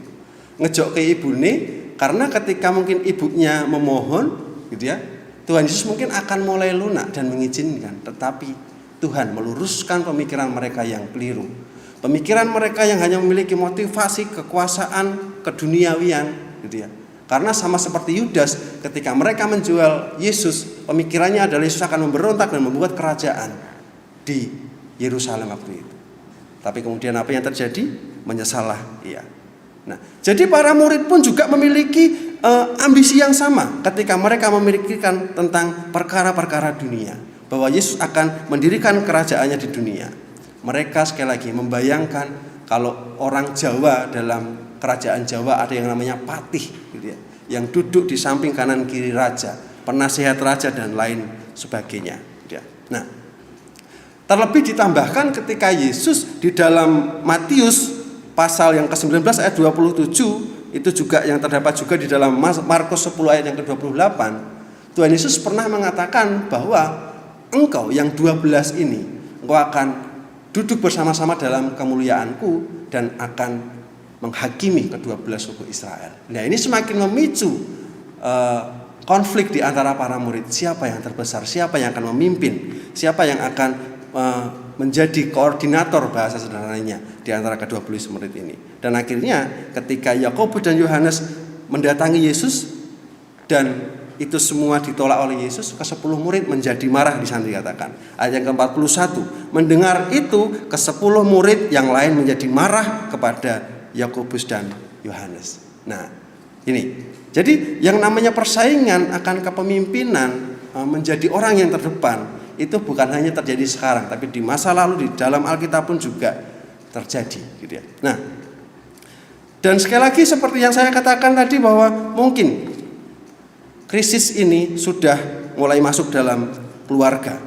Ngejok ke ibune, karena ketika mungkin ibunya memohon, gitu ya, Tuhan Yesus mungkin akan mulai lunak dan mengizinkan, tetapi Tuhan meluruskan pemikiran mereka yang keliru. Pemikiran mereka yang hanya memiliki motivasi kekuasaan keduniawian, gitu ya. Karena sama seperti Yudas, ketika mereka menjual Yesus, pemikirannya adalah Yesus akan memberontak dan membuat kerajaan di Yerusalem waktu itu. Tapi kemudian apa yang terjadi? Menyesallah, iya. Nah, jadi para murid pun juga memiliki ambisi yang sama ketika mereka memikirkan tentang perkara-perkara dunia, bahwa Yesus akan mendirikan kerajaannya di dunia. Mereka sekali lagi membayangkan kalau orang Jawa, dalam kerajaan Jawa ada yang namanya patih, gitu ya, yang duduk di samping kanan kiri raja, penasihat raja dan lain sebagainya, gitu ya. Nah, terlebih ditambahkan ketika Yesus di dalam Matius pasal yang ke-19 ayat 27, itu juga yang terdapat juga di dalam Markus 10 ayat yang ke-28, Tuhan Yesus pernah mengatakan bahwa engkau yang 12 ini, engkau akan duduk bersama-sama dalam kemuliaanku dan akan menghakimi ke-12 suku Israel. Nah, ini semakin memicu konflik di antara para murid. Siapa yang terbesar? Siapa yang akan memimpin? Siapa yang akan menjadi koordinator, bahasa sederhananya, di antara ke-12 murid ini? Dan akhirnya ketika Yakobus dan Yohanes mendatangi Yesus dan itu semua ditolak oleh Yesus, ke-10 murid menjadi marah, di sana dikatakan. Ayat yang ke-41, mendengar itu ke-10 murid yang lain menjadi marah kepada Yakobus dan Yohanes. Nah, ini. Jadi yang namanya persaingan akan kepemimpinan, menjadi orang yang terdepan, itu bukan hanya terjadi sekarang, tapi di masa lalu, di dalam Alkitab pun juga terjadi, gitu ya. Nah, dan sekali lagi seperti yang saya katakan tadi, bahwa mungkin krisis ini sudah mulai masuk dalam keluarga,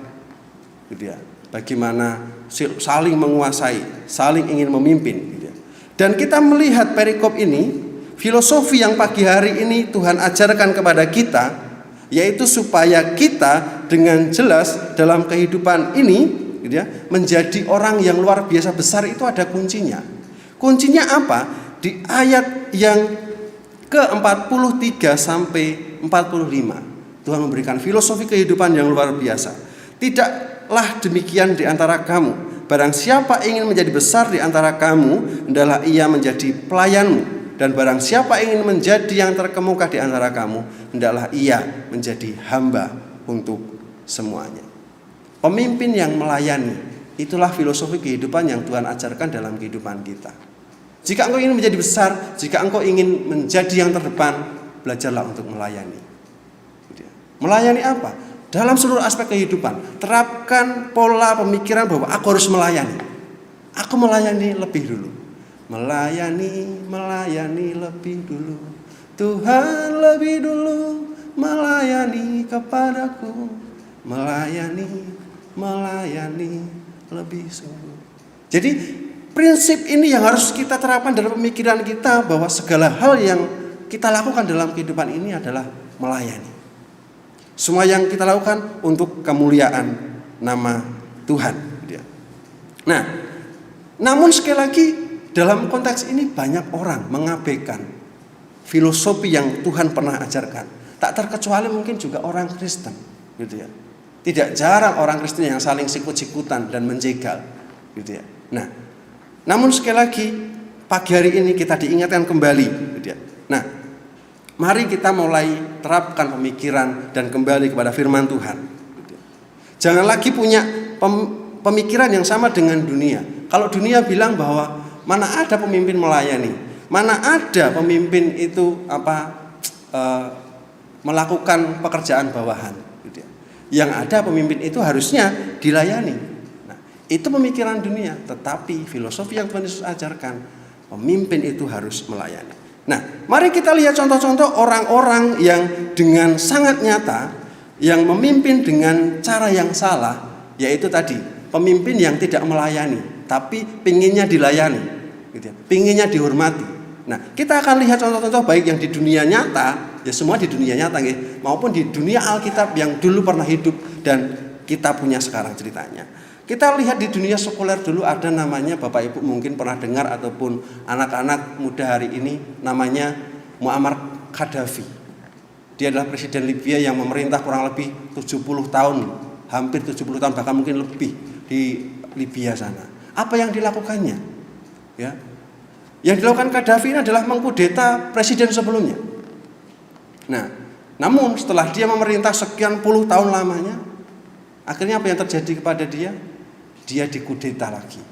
gitu ya. Bagaimana saling menguasai, saling ingin memimpin, gitu ya. Dan kita melihat perikop ini, filosofi yang pagi hari ini Tuhan ajarkan kepada kita, yaitu supaya kita dengan jelas dalam kehidupan ini, gitu ya, menjadi orang yang luar biasa besar. Itu ada kuncinya. Kuncinya apa? Di ayat yang ke-43 sampai 45, Tuhan memberikan filosofi kehidupan yang luar biasa. Tidaklah demikian di antara kamu. Barang siapa ingin menjadi besar di antara kamu, hendaklah ia menjadi pelayanmu. Dan barang siapa ingin menjadi yang terkemuka di antara kamu, hendaklah ia menjadi hamba untuk semuanya. Pemimpin yang melayani, itulah filosofi kehidupan yang Tuhan ajarkan dalam kehidupan kita. Jika engkau ingin menjadi besar, jika engkau ingin menjadi yang terdepan, belajarlah untuk melayani. Melayani apa? Dalam seluruh aspek kehidupan. Terapkan pola pemikiran bahwa aku harus melayani. Aku melayani lebih dulu. Melayani lebih dulu. Tuhan lebih dulu melayani kepadaku, melayani lebih sungguh. Jadi prinsip ini yang harus kita terapkan dalam pemikiran kita, bahwa segala hal yang kita lakukan dalam kehidupan ini adalah melayani. Semua yang kita lakukan untuk kemuliaan nama Tuhan. Nah, namun sekali lagi dalam konteks ini banyak orang mengabaikan filosofi yang Tuhan pernah ajarkan. Tak terkecuali mungkin juga orang Kristen, gitu ya. Tidak jarang orang Kristen yang saling sikut-sikutan dan menjegal, gitu ya. Nah, namun sekali lagi pagi hari ini kita diingatkan kembali, gitu ya. Nah, mari kita mulai terapkan pemikiran dan kembali kepada firman Tuhan. Jangan lagi punya pemikiran yang sama dengan dunia. Kalau dunia bilang bahwa mana ada pemimpin melayani, mana ada pemimpin itu melakukan pekerjaan bawahan. Yang ada pemimpin itu harusnya dilayani. Nah, itu pemikiran dunia. Tetapi filosofi yang Tuhan Yesus ajarkan, pemimpin itu harus melayani. Nah, mari kita lihat contoh-contoh orang-orang yang dengan sangat nyata yang memimpin dengan cara yang salah, yaitu tadi pemimpin yang tidak melayani, tapi pinginnya dilayani, gitu ya, pinginnya dihormati. Nah, kita akan lihat contoh-contoh baik yang di dunia nyata, ya semua di dunia nyata, maupun di dunia Alkitab yang dulu pernah hidup dan kita punya sekarang ceritanya. Kita lihat di dunia sekuler dulu ada namanya, Bapak Ibu mungkin pernah dengar ataupun anak-anak muda hari ini, namanya Muammar Gaddafi. Dia adalah presiden Libya yang memerintah kurang lebih 70 tahun, hampir 70 tahun bahkan mungkin lebih di Libya sana. Apa yang dilakukannya? Ya. Yang dilakukan Gaddafi ini adalah mengkudeta presiden sebelumnya. Nah, namun setelah dia memerintah sekian puluh tahun lamanya, akhirnya apa yang terjadi kepada dia? Dia dikudeta lagi.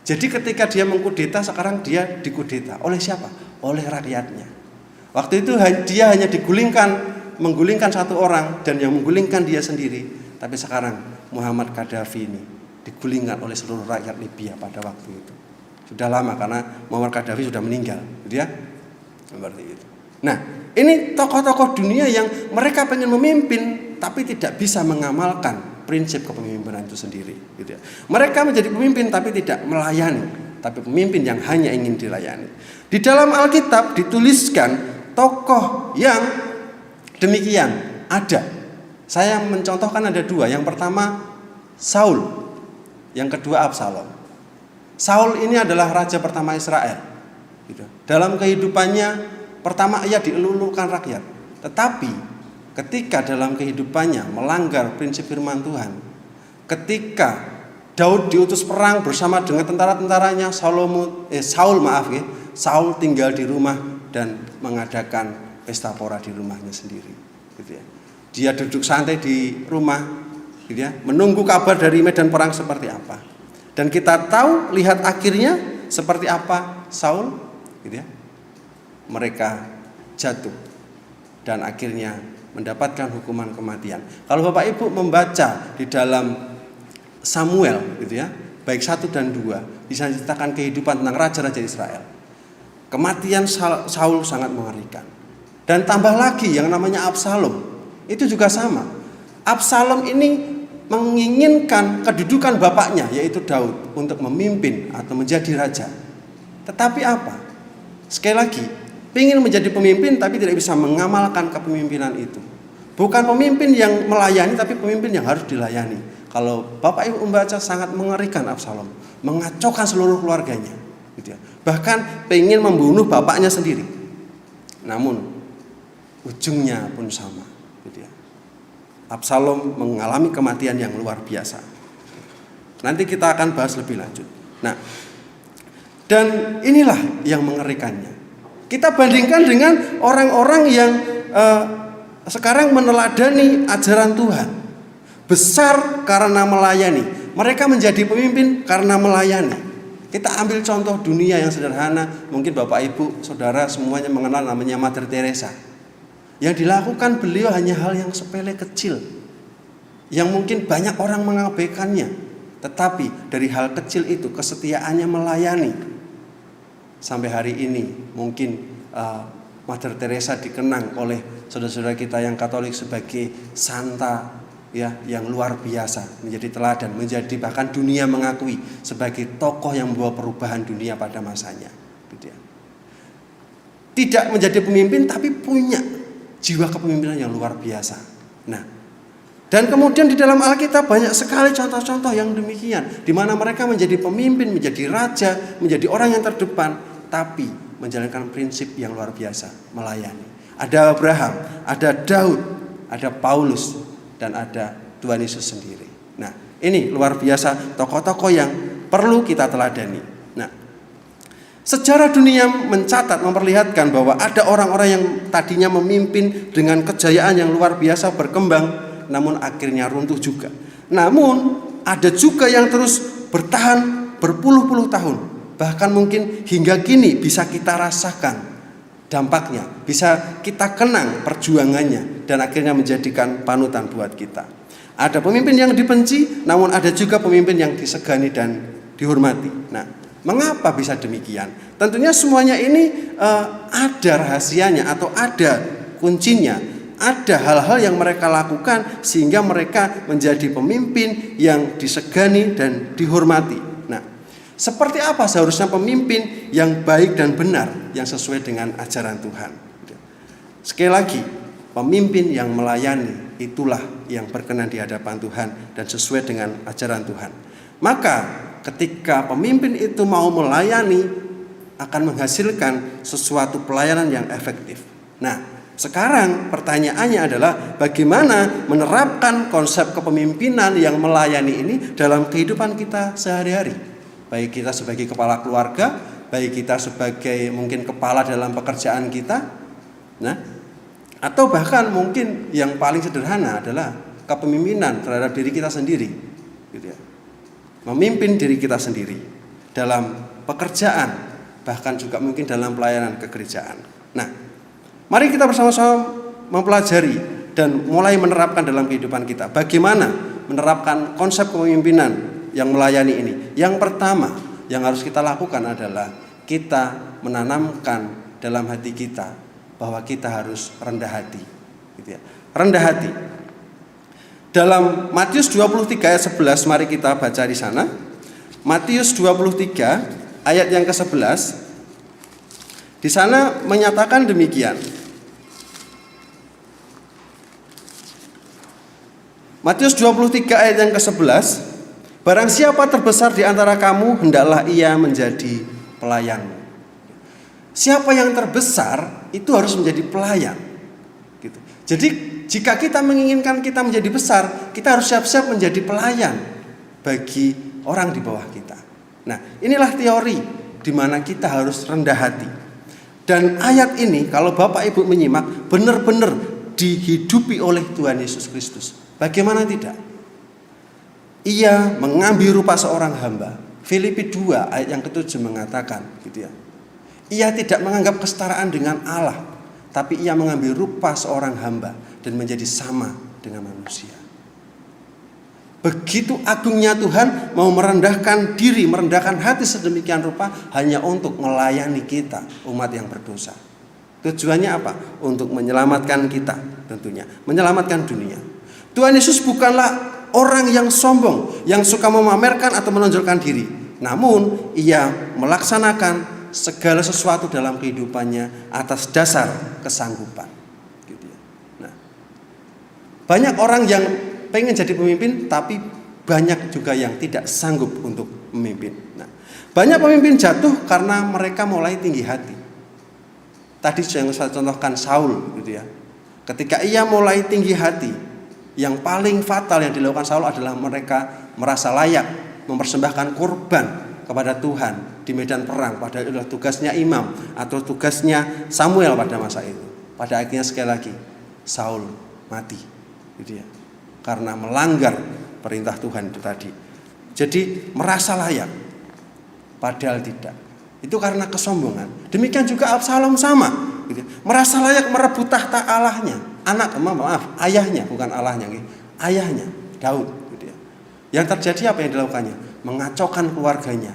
Jadi ketika dia mengkudeta, sekarang dia dikudeta. Oleh siapa? Oleh rakyatnya. Waktu itu dia hanya menggulingkan satu orang, dan yang menggulingkan dia sendiri. Tapi sekarang Muammar Gaddafi ini digulingkan oleh seluruh rakyat Libya pada waktu itu. Sudah lama karena Muammar Gaddafi sudah meninggal, gitu ya. Seperti itu. Nah, ini tokoh-tokoh dunia yang mereka pengen memimpin tapi tidak bisa mengamalkan prinsip kepemimpinan itu sendiri, gitu ya. Mereka menjadi pemimpin tapi tidak melayani, tapi pemimpin yang hanya ingin dilayani. Di dalam Alkitab dituliskan tokoh yang demikian ada. Saya mencontohkan ada dua. Yang pertama Saul, yang kedua Absalom. Saul ini adalah raja pertama Israel, gitu. Dalam kehidupannya pertama ia dielulukan rakyat, tetapi ketika dalam kehidupannya melanggar prinsip firman Tuhan, ketika Daud diutus perang bersama dengan tentara-tentaranya, Saul tinggal di rumah dan mengadakan pesta pora di rumahnya sendiri, gitu ya. Dia duduk santai di rumah, gitu ya, menunggu kabar dari medan perang seperti apa. Dan kita tahu, lihat akhirnya seperti apa Saul, gitu ya. Mereka jatuh dan akhirnya mendapatkan hukuman kematian. Kalau Bapak Ibu membaca di dalam Samuel, gitu ya, baik 1 dan 2, bisa diceritakan kehidupan tentang raja-raja Israel. Kematian Saul sangat mengerikan. Dan tambah lagi yang namanya Absalom, itu juga sama. Absalom ini menginginkan kedudukan bapaknya, yaitu Daud, untuk memimpin atau menjadi raja. Tetapi apa? Sekali lagi, ingin menjadi pemimpin tapi tidak bisa mengamalkan kepemimpinan itu. Bukan pemimpin yang melayani, tapi pemimpin yang harus dilayani. Kalau Bapak Ibu membaca, sangat mengerikan Absalom, mengacaukan seluruh keluarganya, gitu ya. Bahkan pengen membunuh bapaknya sendiri. Namun ujungnya pun sama, gitu ya. Absalom mengalami kematian yang luar biasa. Nanti kita akan bahas lebih lanjut. Nah, dan inilah yang mengerikannya. Kita bandingkan dengan orang-orang yang sekarang meneladani ajaran Tuhan. Besar karena melayani. Mereka menjadi pemimpin karena melayani. Kita ambil contoh dunia yang sederhana. Mungkin Bapak Ibu, Saudara semuanya mengenal namanya Mother Teresa. Yang dilakukan beliau hanya hal yang sepele kecil, yang mungkin banyak orang mengabaikannya. Tetapi dari hal kecil itu, kesetiaannya melayani. Sampai hari ini mungkin Mother Teresa dikenang oleh saudara-saudara kita yang Katolik sebagai santa ya, yang luar biasa, menjadi teladan, menjadi bahkan dunia mengakui sebagai tokoh yang membawa perubahan dunia pada masanya. Gitu ya. Tidak menjadi pemimpin tapi punya jiwa kepemimpinan yang luar biasa. Nah, dan kemudian di dalam Alkitab banyak sekali contoh-contoh yang demikian, di mana mereka menjadi pemimpin, menjadi raja, menjadi orang yang terdepan, tapi menjalankan prinsip yang luar biasa, melayani. Ada Abraham, ada Daud, ada Paulus, dan ada Tuhan Yesus sendiri. Nah, ini luar biasa tokoh-tokoh yang perlu kita teladani. Nah, sejarah dunia mencatat, memperlihatkan bahwa ada orang-orang yang tadinya memimpin dengan kejayaan yang luar biasa berkembang, namun akhirnya runtuh juga. Namun ada juga yang terus bertahan berpuluh-puluh tahun, bahkan mungkin hingga kini bisa kita rasakan dampaknya, bisa kita kenang perjuangannya, dan akhirnya menjadikan panutan buat kita. Ada pemimpin yang dibenci, namun ada juga pemimpin yang disegani dan dihormati. Nah, mengapa bisa demikian? Tentunya semuanya ini ada rahasianya atau ada kuncinya. Ada hal-hal yang mereka lakukan sehingga mereka menjadi pemimpin yang disegani dan dihormati. Nah, seperti apa seharusnya pemimpin yang baik dan benar, yang sesuai dengan ajaran Tuhan? Sekali lagi, pemimpin yang melayani itulah yang berkenan di hadapan Tuhan dan sesuai dengan ajaran Tuhan. Maka ketika pemimpin itu mau melayani, akan menghasilkan sesuatu pelayanan yang efektif. Nah, sekarang pertanyaannya adalah bagaimana menerapkan konsep kepemimpinan yang melayani ini dalam kehidupan kita sehari-hari. Baik kita sebagai kepala keluarga, baik kita sebagai mungkin kepala dalam pekerjaan kita. Nah, atau bahkan mungkin yang paling sederhana adalah kepemimpinan terhadap diri kita sendiri, gitu ya. Memimpin diri kita sendiri dalam pekerjaan, bahkan juga mungkin dalam pelayanan kegerejaan. Nah, mari kita bersama-sama mempelajari dan mulai menerapkan dalam kehidupan kita. Bagaimana menerapkan konsep kepemimpinan yang melayani ini? Yang pertama yang harus kita lakukan adalah kita menanamkan dalam hati kita bahwa kita harus rendah hati. Gitu ya. Rendah hati. Dalam Matius 23 ayat 11, mari kita baca di sana. Matius 23 ayat yang ke-11. Di sana menyatakan demikian. Matius 23 ayat yang ke-11, barang siapa terbesar di antara kamu, hendaklah ia menjadi pelayanmu. Siapa yang terbesar itu harus menjadi pelayan. Gitu. Jadi jika kita menginginkan kita menjadi besar, kita harus siap-siap menjadi pelayan bagi orang di bawah kita. Nah, inilah teori di mana kita harus rendah hati. Dan ayat ini kalau Bapak Ibu menyimak benar-benar dihidupi oleh Tuhan Yesus Kristus. Bagaimana tidak? Ia mengambil rupa seorang hamba. Filipi 2 ayat yang ke-7 mengatakan gitu ya. Ia tidak menganggap kesetaraan dengan Allah, tapi ia mengambil rupa seorang hamba dan menjadi sama dengan manusia. Begitu agungnya Tuhan mau merendahkan diri, merendahkan hati sedemikian rupa hanya untuk melayani kita, umat yang berdosa. Tujuannya apa? Untuk menyelamatkan kita tentunya, menyelamatkan dunia. Tuhan Yesus bukanlah orang yang sombong, yang suka memamerkan atau menonjolkan diri. Namun ia melaksanakan segala sesuatu dalam kehidupannya atas dasar kesanggupan. Gitu ya. Nah, banyak orang yang pengen jadi pemimpin, tapi banyak juga yang tidak sanggup untuk memimpin. Nah, banyak pemimpin jatuh karena mereka mulai tinggi hati. Tadi yang saya contohkan Saul, gitu ya. Ketika ia mulai tinggi hati, yang paling fatal yang dilakukan Saul adalah mereka merasa layak mempersembahkan kurban kepada Tuhan di medan perang, padahal adalah tugasnya imam atau tugasnya Samuel pada masa itu. Pada akhirnya sekali lagi Saul mati, gitu ya, karena melanggar perintah Tuhan itu tadi. Jadi merasa layak, padahal tidak. Itu karena kesombongan. Demikian juga Absalom sama, gitu. Merasa layak merebut tahta Allahnya, ayahnya, bukan Allahnya, gitu. Ayahnya Daud, gitu ya. Yang terjadi apa yang dilakukannya? Mengacaukan keluarganya.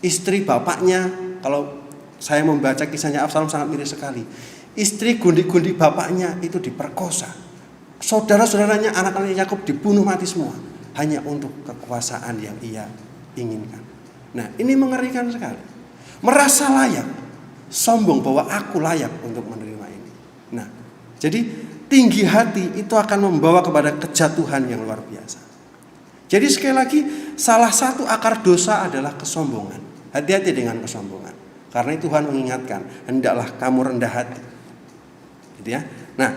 Istri bapaknya, kalau saya membaca kisahnya Absalom sangat miris sekali. Istri gundik-gundik bapaknya itu diperkosa. Saudara-saudaranya, anak-anak Yakub dibunuh mati semua hanya untuk kekuasaan yang ia inginkan. Nah, ini mengerikan sekali. Merasa layak, sombong bahwa aku layak untuk menerima ini. Nah, jadi tinggi hati itu akan membawa kepada kejatuhan yang luar biasa. Jadi sekali lagi, salah satu akar dosa adalah kesombongan. Hati-hati dengan kesombongan. Karena Tuhan mengingatkan, hendaklah kamu rendah hati. Gitu ya. Nah,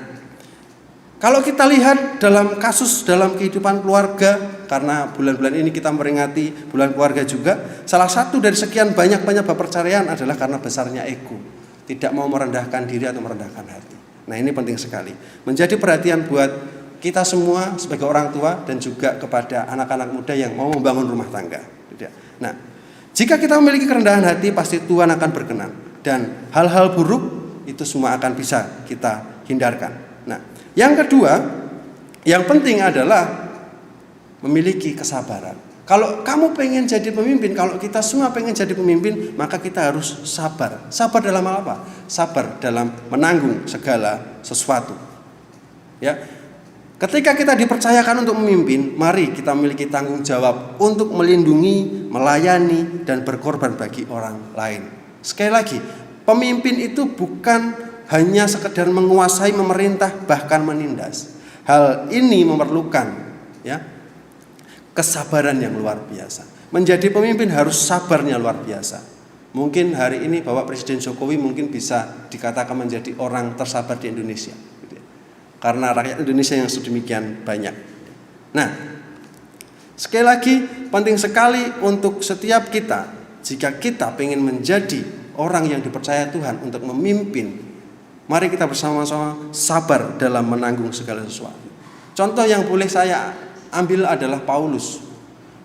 kalau kita lihat dalam kasus dalam kehidupan keluarga, karena bulan-bulan ini kita memperingati bulan keluarga juga, salah satu dari sekian banyak penyebab perceraian adalah karena besarnya ego, tidak mau merendahkan diri atau merendahkan hati. Nah, ini penting sekali, menjadi perhatian buat kita semua sebagai orang tua dan juga kepada anak-anak muda yang mau membangun rumah tangga. Nah, jika kita memiliki kerendahan hati, pasti Tuhan akan berkenan dan hal-hal buruk itu semua akan bisa kita hindarkan. Nah, yang kedua, yang penting adalah memiliki kesabaran. Kalau kamu pengen jadi pemimpin, kalau kita semua pengen jadi pemimpin, maka kita harus sabar. Sabar dalam hal apa? Sabar dalam menanggung segala sesuatu. Ya. Ketika kita dipercayakan untuk memimpin, mari kita memiliki tanggung jawab untuk melindungi, melayani, dan berkorban bagi orang lain. Sekali lagi, pemimpin itu bukan hanya sekedar menguasai, memerintah, bahkan menindas. Hal ini memerlukan ya kesabaran yang luar biasa. Menjadi pemimpin harus sabarnya luar biasa. Mungkin hari ini Bapak Presiden Jokowi mungkin bisa dikatakan menjadi orang tersabar di Indonesia, gitu ya. Karena rakyat Indonesia yang sedemikian banyak. Nah, sekali lagi penting sekali untuk setiap kita, jika kita ingin menjadi orang yang dipercaya Tuhan untuk memimpin, mari kita bersama-sama sabar dalam menanggung segala sesuatu. Contoh yang boleh saya ambil adalah Paulus.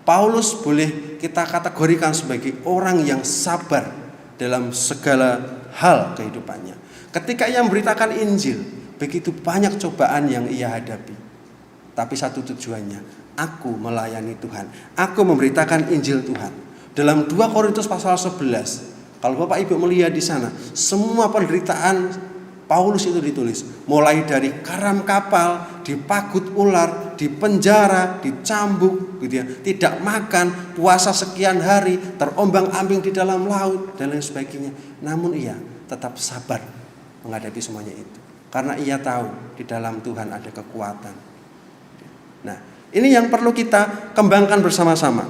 Paulus boleh kita kategorikan sebagai orang yang sabar dalam segala hal kehidupannya. Ketika ia memberitakan Injil, begitu banyak cobaan yang ia hadapi. Tapi satu tujuannya, aku melayani Tuhan. Aku memberitakan Injil Tuhan. Dalam 2 Korintus pasal 11, kalau Bapak Ibu melihat di sana, semua penderitaan Paulus itu ditulis, mulai dari karam kapal, dipagut ular, dipenjara, dicambuk, gitu ya, tidak makan, puasa sekian hari, terombang-ambing di dalam laut dan lain sebagainya. Namun ia tetap sabar menghadapi semuanya itu, karena ia tahu di dalam Tuhan ada kekuatan. Nah, ini yang perlu kita kembangkan bersama-sama.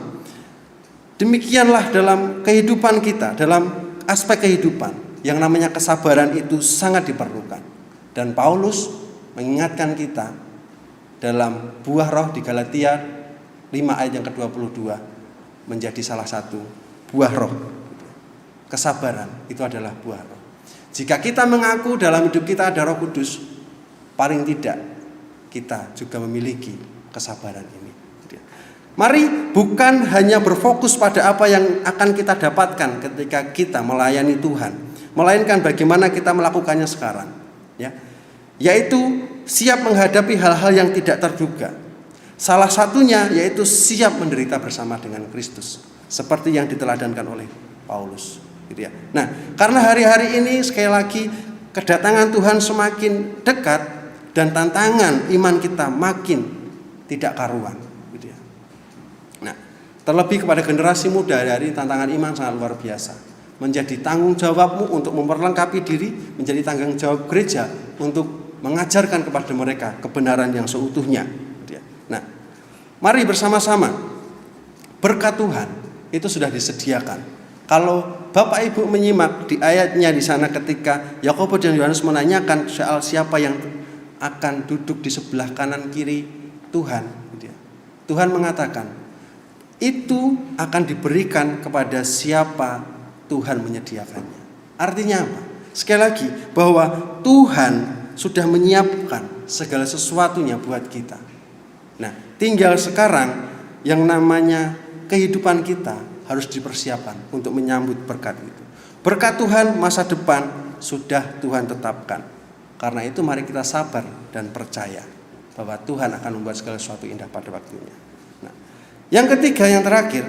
Demikianlah dalam kehidupan kita, dalam aspek kehidupan. Yang namanya kesabaran itu sangat diperlukan. Dan Paulus mengingatkan kita dalam buah roh di Galatia 5 ayat yang ke-22 menjadi salah satu buah roh. Kesabaran itu adalah buah roh. Jika kita mengaku dalam hidup kita ada Roh Kudus, paling tidak kita juga memiliki kesabaran ini. Mari bukan hanya berfokus pada apa yang akan kita dapatkan ketika kita melayani Tuhan, melainkan bagaimana kita melakukannya sekarang, ya, yaitu siap menghadapi hal-hal yang tidak terduga. Salah satunya yaitu siap menderita bersama dengan Kristus, seperti yang diteladankan oleh Paulus, gitu ya. Nah, karena hari-hari ini sekali lagi kedatangan Tuhan semakin dekat dan tantangan iman kita makin tidak karuan, gitu ya. Nah, terlebih kepada generasi muda, dari tantangan iman sangat luar biasa. Menjadi tanggung jawabmu untuk memperlengkapi diri, menjadi tanggung jawab gereja untuk mengajarkan kepada mereka kebenaran yang seutuhnya. Nah, mari bersama-sama, berkat Tuhan itu sudah disediakan. Kalau Bapak Ibu menyimak di ayatnya di sana ketika Yakobus dan Yohanes menanyakan soal siapa yang akan duduk di sebelah kanan kiri Tuhan, Tuhan mengatakan itu akan diberikan kepada siapa Tuhan menyediakannya. Artinya apa? Sekali lagi, bahwa Tuhan sudah menyiapkan segala sesuatunya buat kita. Nah, tinggal sekarang yang namanya kehidupan kita harus dipersiapkan untuk menyambut berkat itu. Berkat Tuhan masa depan sudah Tuhan tetapkan. Karena itu mari kita sabar dan percaya bahwa Tuhan akan membuat segala sesuatu indah pada waktunya. Nah, yang ketiga, yang terakhir,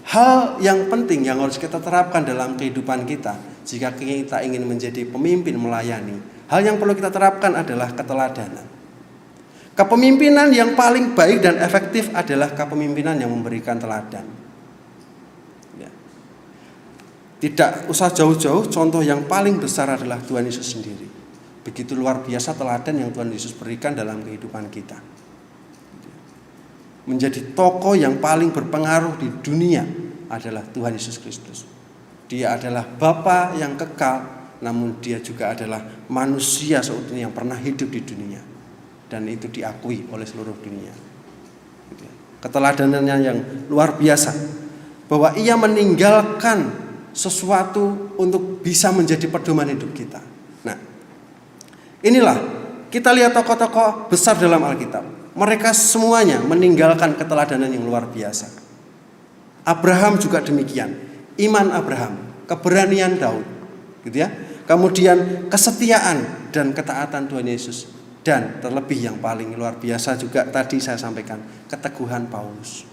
hal yang penting yang harus kita terapkan dalam kehidupan kita jika kita ingin menjadi pemimpin melayani, hal yang perlu kita terapkan adalah keteladanan. Kepemimpinan yang paling baik dan efektif adalah kepemimpinan yang memberikan teladan. Ya. Tidak usah jauh-jauh, contoh yang paling besar adalah Tuhan Yesus sendiri. Begitu luar biasa teladan yang Tuhan Yesus berikan dalam kehidupan kita. Menjadi tokoh yang paling berpengaruh di dunia adalah Tuhan Yesus Kristus. Dia adalah Bapa yang kekal, namun dia juga adalah manusia seutuhnya yang pernah hidup di dunia. Dan itu diakui oleh seluruh dunia. Keteladanannya yang luar biasa, bahwa ia meninggalkan sesuatu untuk bisa menjadi pedoman hidup kita. Nah, inilah kita lihat tokoh-tokoh besar dalam Alkitab. Mereka semuanya meninggalkan keteladanan yang luar biasa. Abraham juga demikian. Iman Abraham, keberanian Daud, gitu ya. Kemudian kesetiaan dan ketaatan Tuhan Yesus. Dan terlebih yang paling luar biasa juga tadi saya sampaikan, keteguhan Paulus.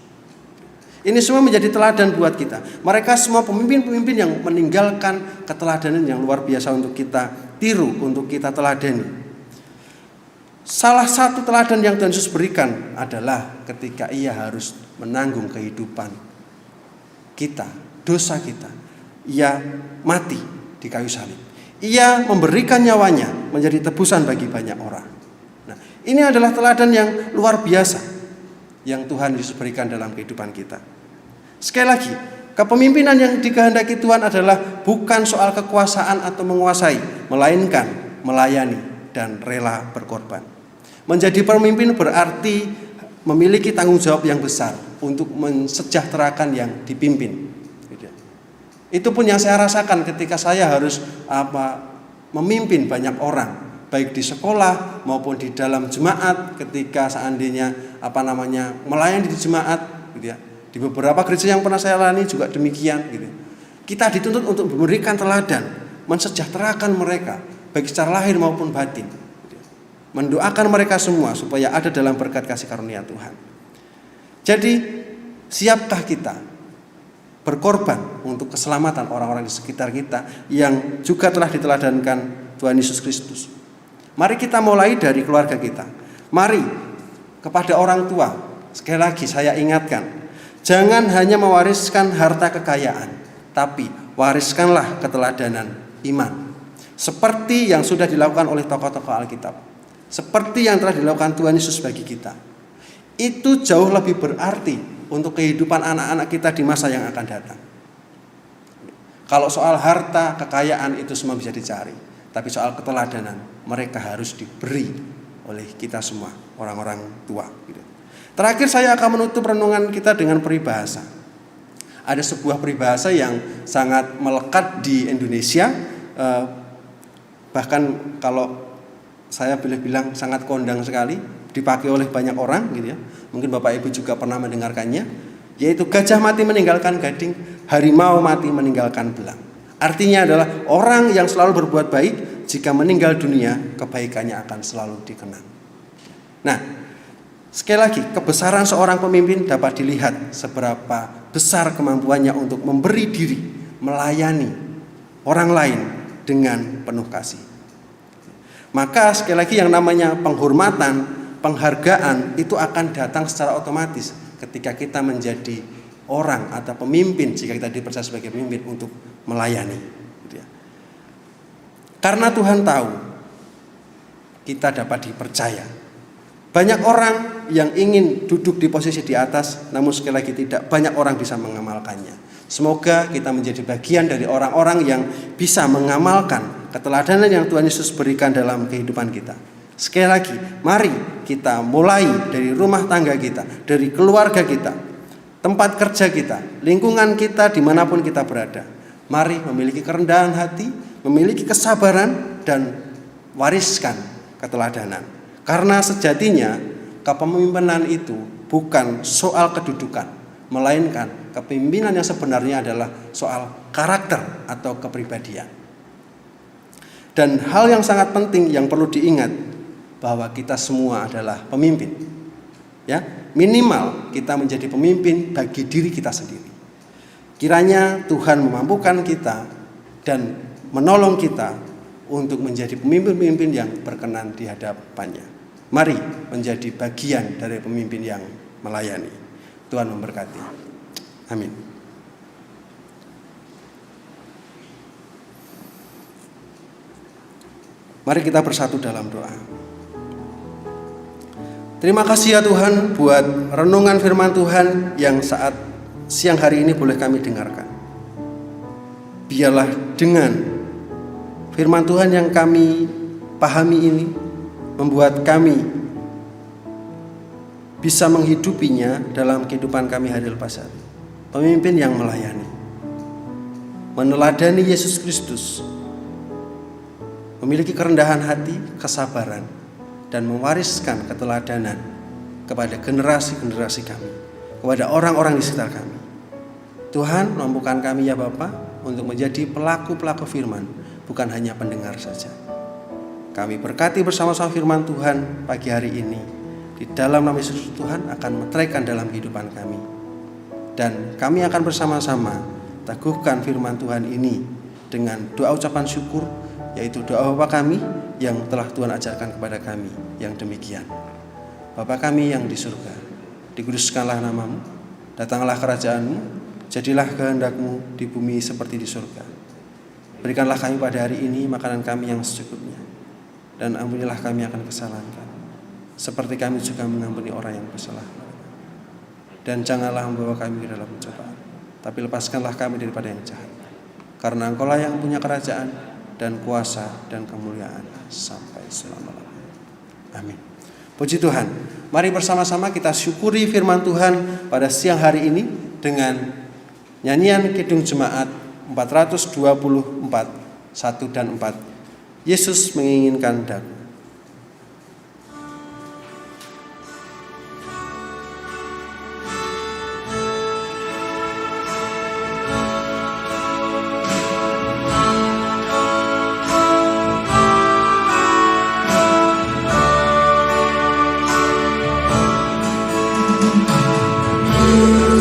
Ini semua menjadi teladan buat kita. Mereka semua pemimpin-pemimpin yang meninggalkan keteladanan yang luar biasa untuk kita tiru, untuk kita teladani. Salah satu teladan yang Tuhan Yesus berikan adalah ketika ia harus menanggung kehidupan kita, dosa kita. Ia mati di kayu salib. Ia memberikan nyawanya menjadi tebusan bagi banyak orang. Nah, ini adalah teladan yang luar biasa yang Tuhan Yesus berikan dalam kehidupan kita. Sekali lagi, kepemimpinan yang dikehendaki Tuhan adalah bukan soal kekuasaan atau menguasai, melainkan melayani dan rela berkorban. Menjadi pemimpin berarti memiliki tanggung jawab yang besar untuk mensejahterakan yang dipimpin. Itu pun yang saya rasakan ketika saya harus memimpin banyak orang, baik di sekolah maupun di dalam jemaat, ketika seandainya melayani di jemaat, gitu ya. Di beberapa gereja yang pernah saya layani juga demikian, gitu. Kita dituntut untuk memberikan teladan, mensejahterakan mereka, baik secara lahir maupun batin, gitu ya. Mendoakan mereka semua supaya ada dalam berkat kasih karunia Tuhan. Jadi, siapkah kita berkorban untuk keselamatan orang-orang di sekitar kita yang juga telah diteladankan Tuhan Yesus Kristus? Mari kita mulai dari keluarga kita. Mari kepada orang tua, sekali lagi saya ingatkan, jangan hanya mewariskan harta kekayaan, tapi wariskanlah keteladanan iman. Seperti yang sudah dilakukan oleh tokoh-tokoh Alkitab, seperti yang telah dilakukan Tuhan Yesus bagi kita. Itu jauh lebih berarti untuk kehidupan anak-anak kita di masa yang akan datang. Kalau soal harta, kekayaan itu semua bisa dicari, tapi soal keteladanan mereka harus diberi oleh kita semua, orang-orang tua. Terakhir saya akan menutup renungan kita dengan peribahasa. Ada sebuah peribahasa yang sangat melekat di Indonesia, bahkan kalau saya boleh bilang sangat kondang sekali, dipakai oleh banyak orang, gitu ya. Mungkin Bapak Ibu juga pernah mendengarkannya, yaitu gajah mati meninggalkan gading, harimau mati meninggalkan belang. Artinya adalah orang yang selalu berbuat baik, jika meninggal dunia kebaikannya akan selalu dikenang. Nah, sekali lagi, kebesaran seorang pemimpin dapat dilihat seberapa besar kemampuannya untuk memberi diri, melayani orang lain dengan penuh kasih. Maka sekali lagi yang namanya penghormatan, penghargaan itu akan datang secara otomatis ketika kita menjadi orang atau pemimpin, jika kita dipercaya sebagai pemimpin untuk melayani, gitu ya. Karena Tuhan tahu kita dapat dipercaya. Banyak orang yang ingin duduk di posisi di atas, namun sekali lagi tidak banyak orang bisa mengamalkannya. Semoga kita menjadi bagian dari orang-orang yang bisa mengamalkan keteladanan yang Tuhan Yesus berikan dalam kehidupan kita. Sekali lagi, mari kita mulai dari rumah tangga kita, dari keluarga kita, tempat kerja kita, lingkungan kita, dimanapun kita berada. Mari memiliki kerendahan hati, memiliki kesabaran, dan wariskan keteladanan. Karena sejatinya kepemimpinan itu bukan soal kedudukan, melainkan kepemimpinan yang sebenarnya adalah soal karakter atau kepribadian. Dan hal yang sangat penting yang perlu diingat, bahwa kita semua adalah pemimpin. Ya, minimal kita menjadi pemimpin bagi diri kita sendiri. Kiranya Tuhan memampukan kita dan menolong kita untuk menjadi pemimpin-pemimpin yang berkenan di hadapannya. Mari menjadi bagian dari pemimpin yang melayani. Tuhan memberkati. Amin. Mari kita bersatu dalam doa. Terima kasih ya Tuhan buat renungan firman Tuhan yang saat siang hari ini boleh kami dengarkan. Biarlah dengan firman Tuhan yang kami pahami ini membuat kami bisa menghidupinya dalam kehidupan kami hari lepas hari. Pemimpin yang melayani, meneladani Yesus Kristus, memiliki kerendahan hati, kesabaran, dan mewariskan keteladanan kepada generasi-generasi kami, kepada orang-orang di sekitar kami. Tuhan, mampukan kami ya Bapa untuk menjadi pelaku-pelaku firman, bukan hanya pendengar saja. Kami berkati bersama-sama firman Tuhan pagi hari ini. Di dalam nama Yesus Tuhan akan meteraikan dalam kehidupan kami. Dan kami akan bersama-sama teguhkan firman Tuhan ini dengan doa ucapan syukur, yaitu doa Bapa kami yang telah Tuhan ajarkan kepada kami yang demikian. Bapa kami yang di surga, dikuduskanlah namamu, datanglah kerajaan-Mu, jadilah kehendak-Mu di bumi seperti di surga. Berikanlah kami pada hari ini makanan kami yang secukupnya, dan ampunilah kami akan kesalahan kami, seperti kami juga mengampuni orang yang bersalah. Dan janganlah membawa kami ke dalam pencobaan, tapi lepaskanlah kami daripada yang jahat. Karena Engkau-lah yang punya kerajaan dan kuasa dan kemuliaan sampai selama-lamanya. Amin. Puji Tuhan. Mari bersama-sama kita syukuri firman Tuhan pada siang hari ini dengan nyanyian Kidung Jemaat 424, 1 dan 4. Yesus menginginkan daku. Oh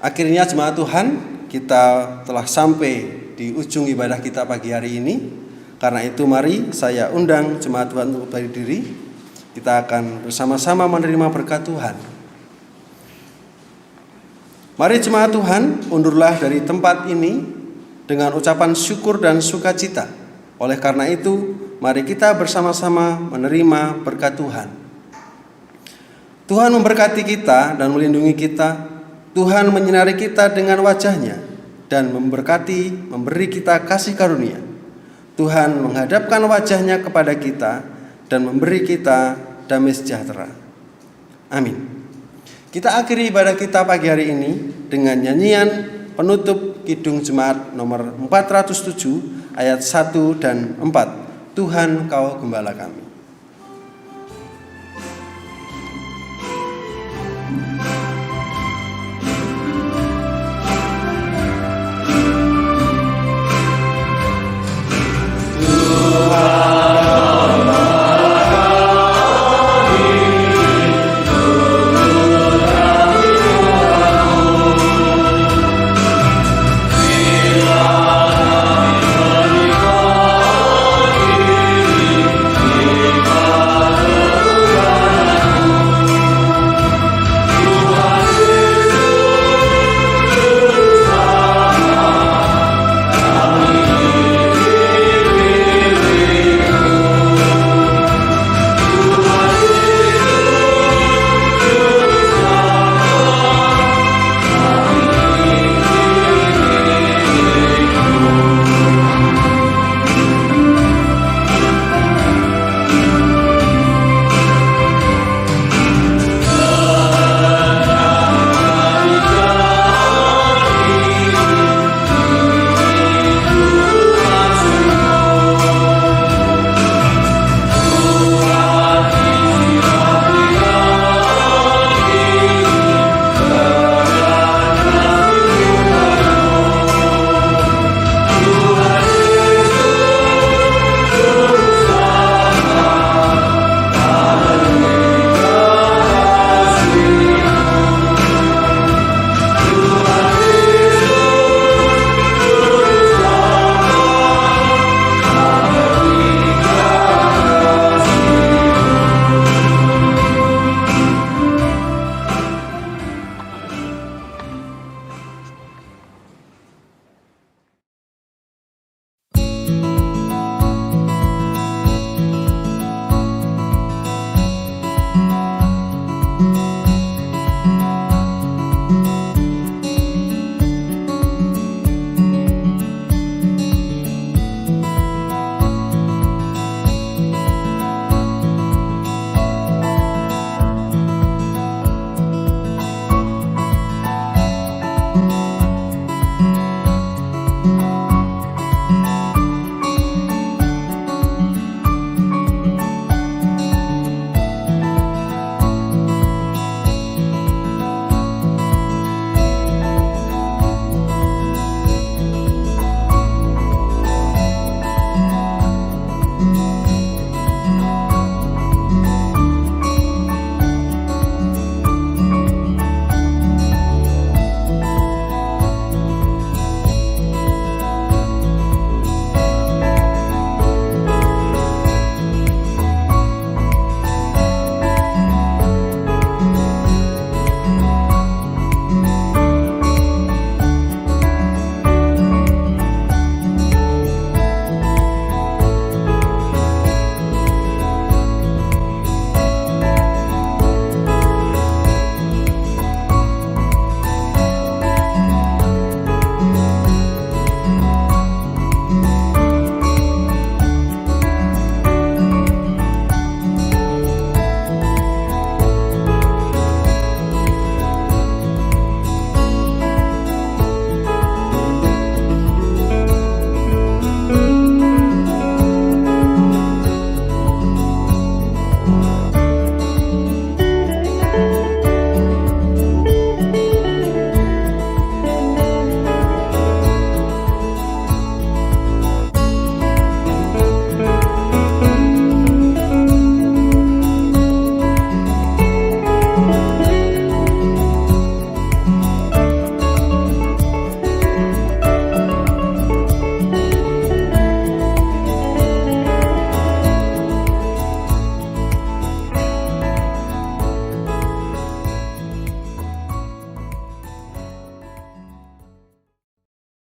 Akhirnya jemaat Tuhan, kita telah sampai di ujung ibadah kita pagi hari ini. Karena itu mari saya undang jemaat Tuhan untuk berdiri. Kita akan bersama-sama menerima berkat Tuhan. Mari jemaat Tuhan, undurlah dari tempat ini dengan ucapan syukur dan sukacita. Oleh karena itu, mari kita bersama-sama menerima berkat Tuhan. Tuhan memberkati kita dan melindungi kita. Tuhan menyinari kita dengan wajah-Nya dan memberi kita kasih karunia. Tuhan menghadapkan wajah-Nya kepada kita dan memberi kita damai sejahtera. Amin. Kita akhiri ibadah kita pagi hari ini dengan nyanyian penutup Kidung Jemaat nomor 407 ayat 1 dan 4. Tuhan Kau Gembala kami.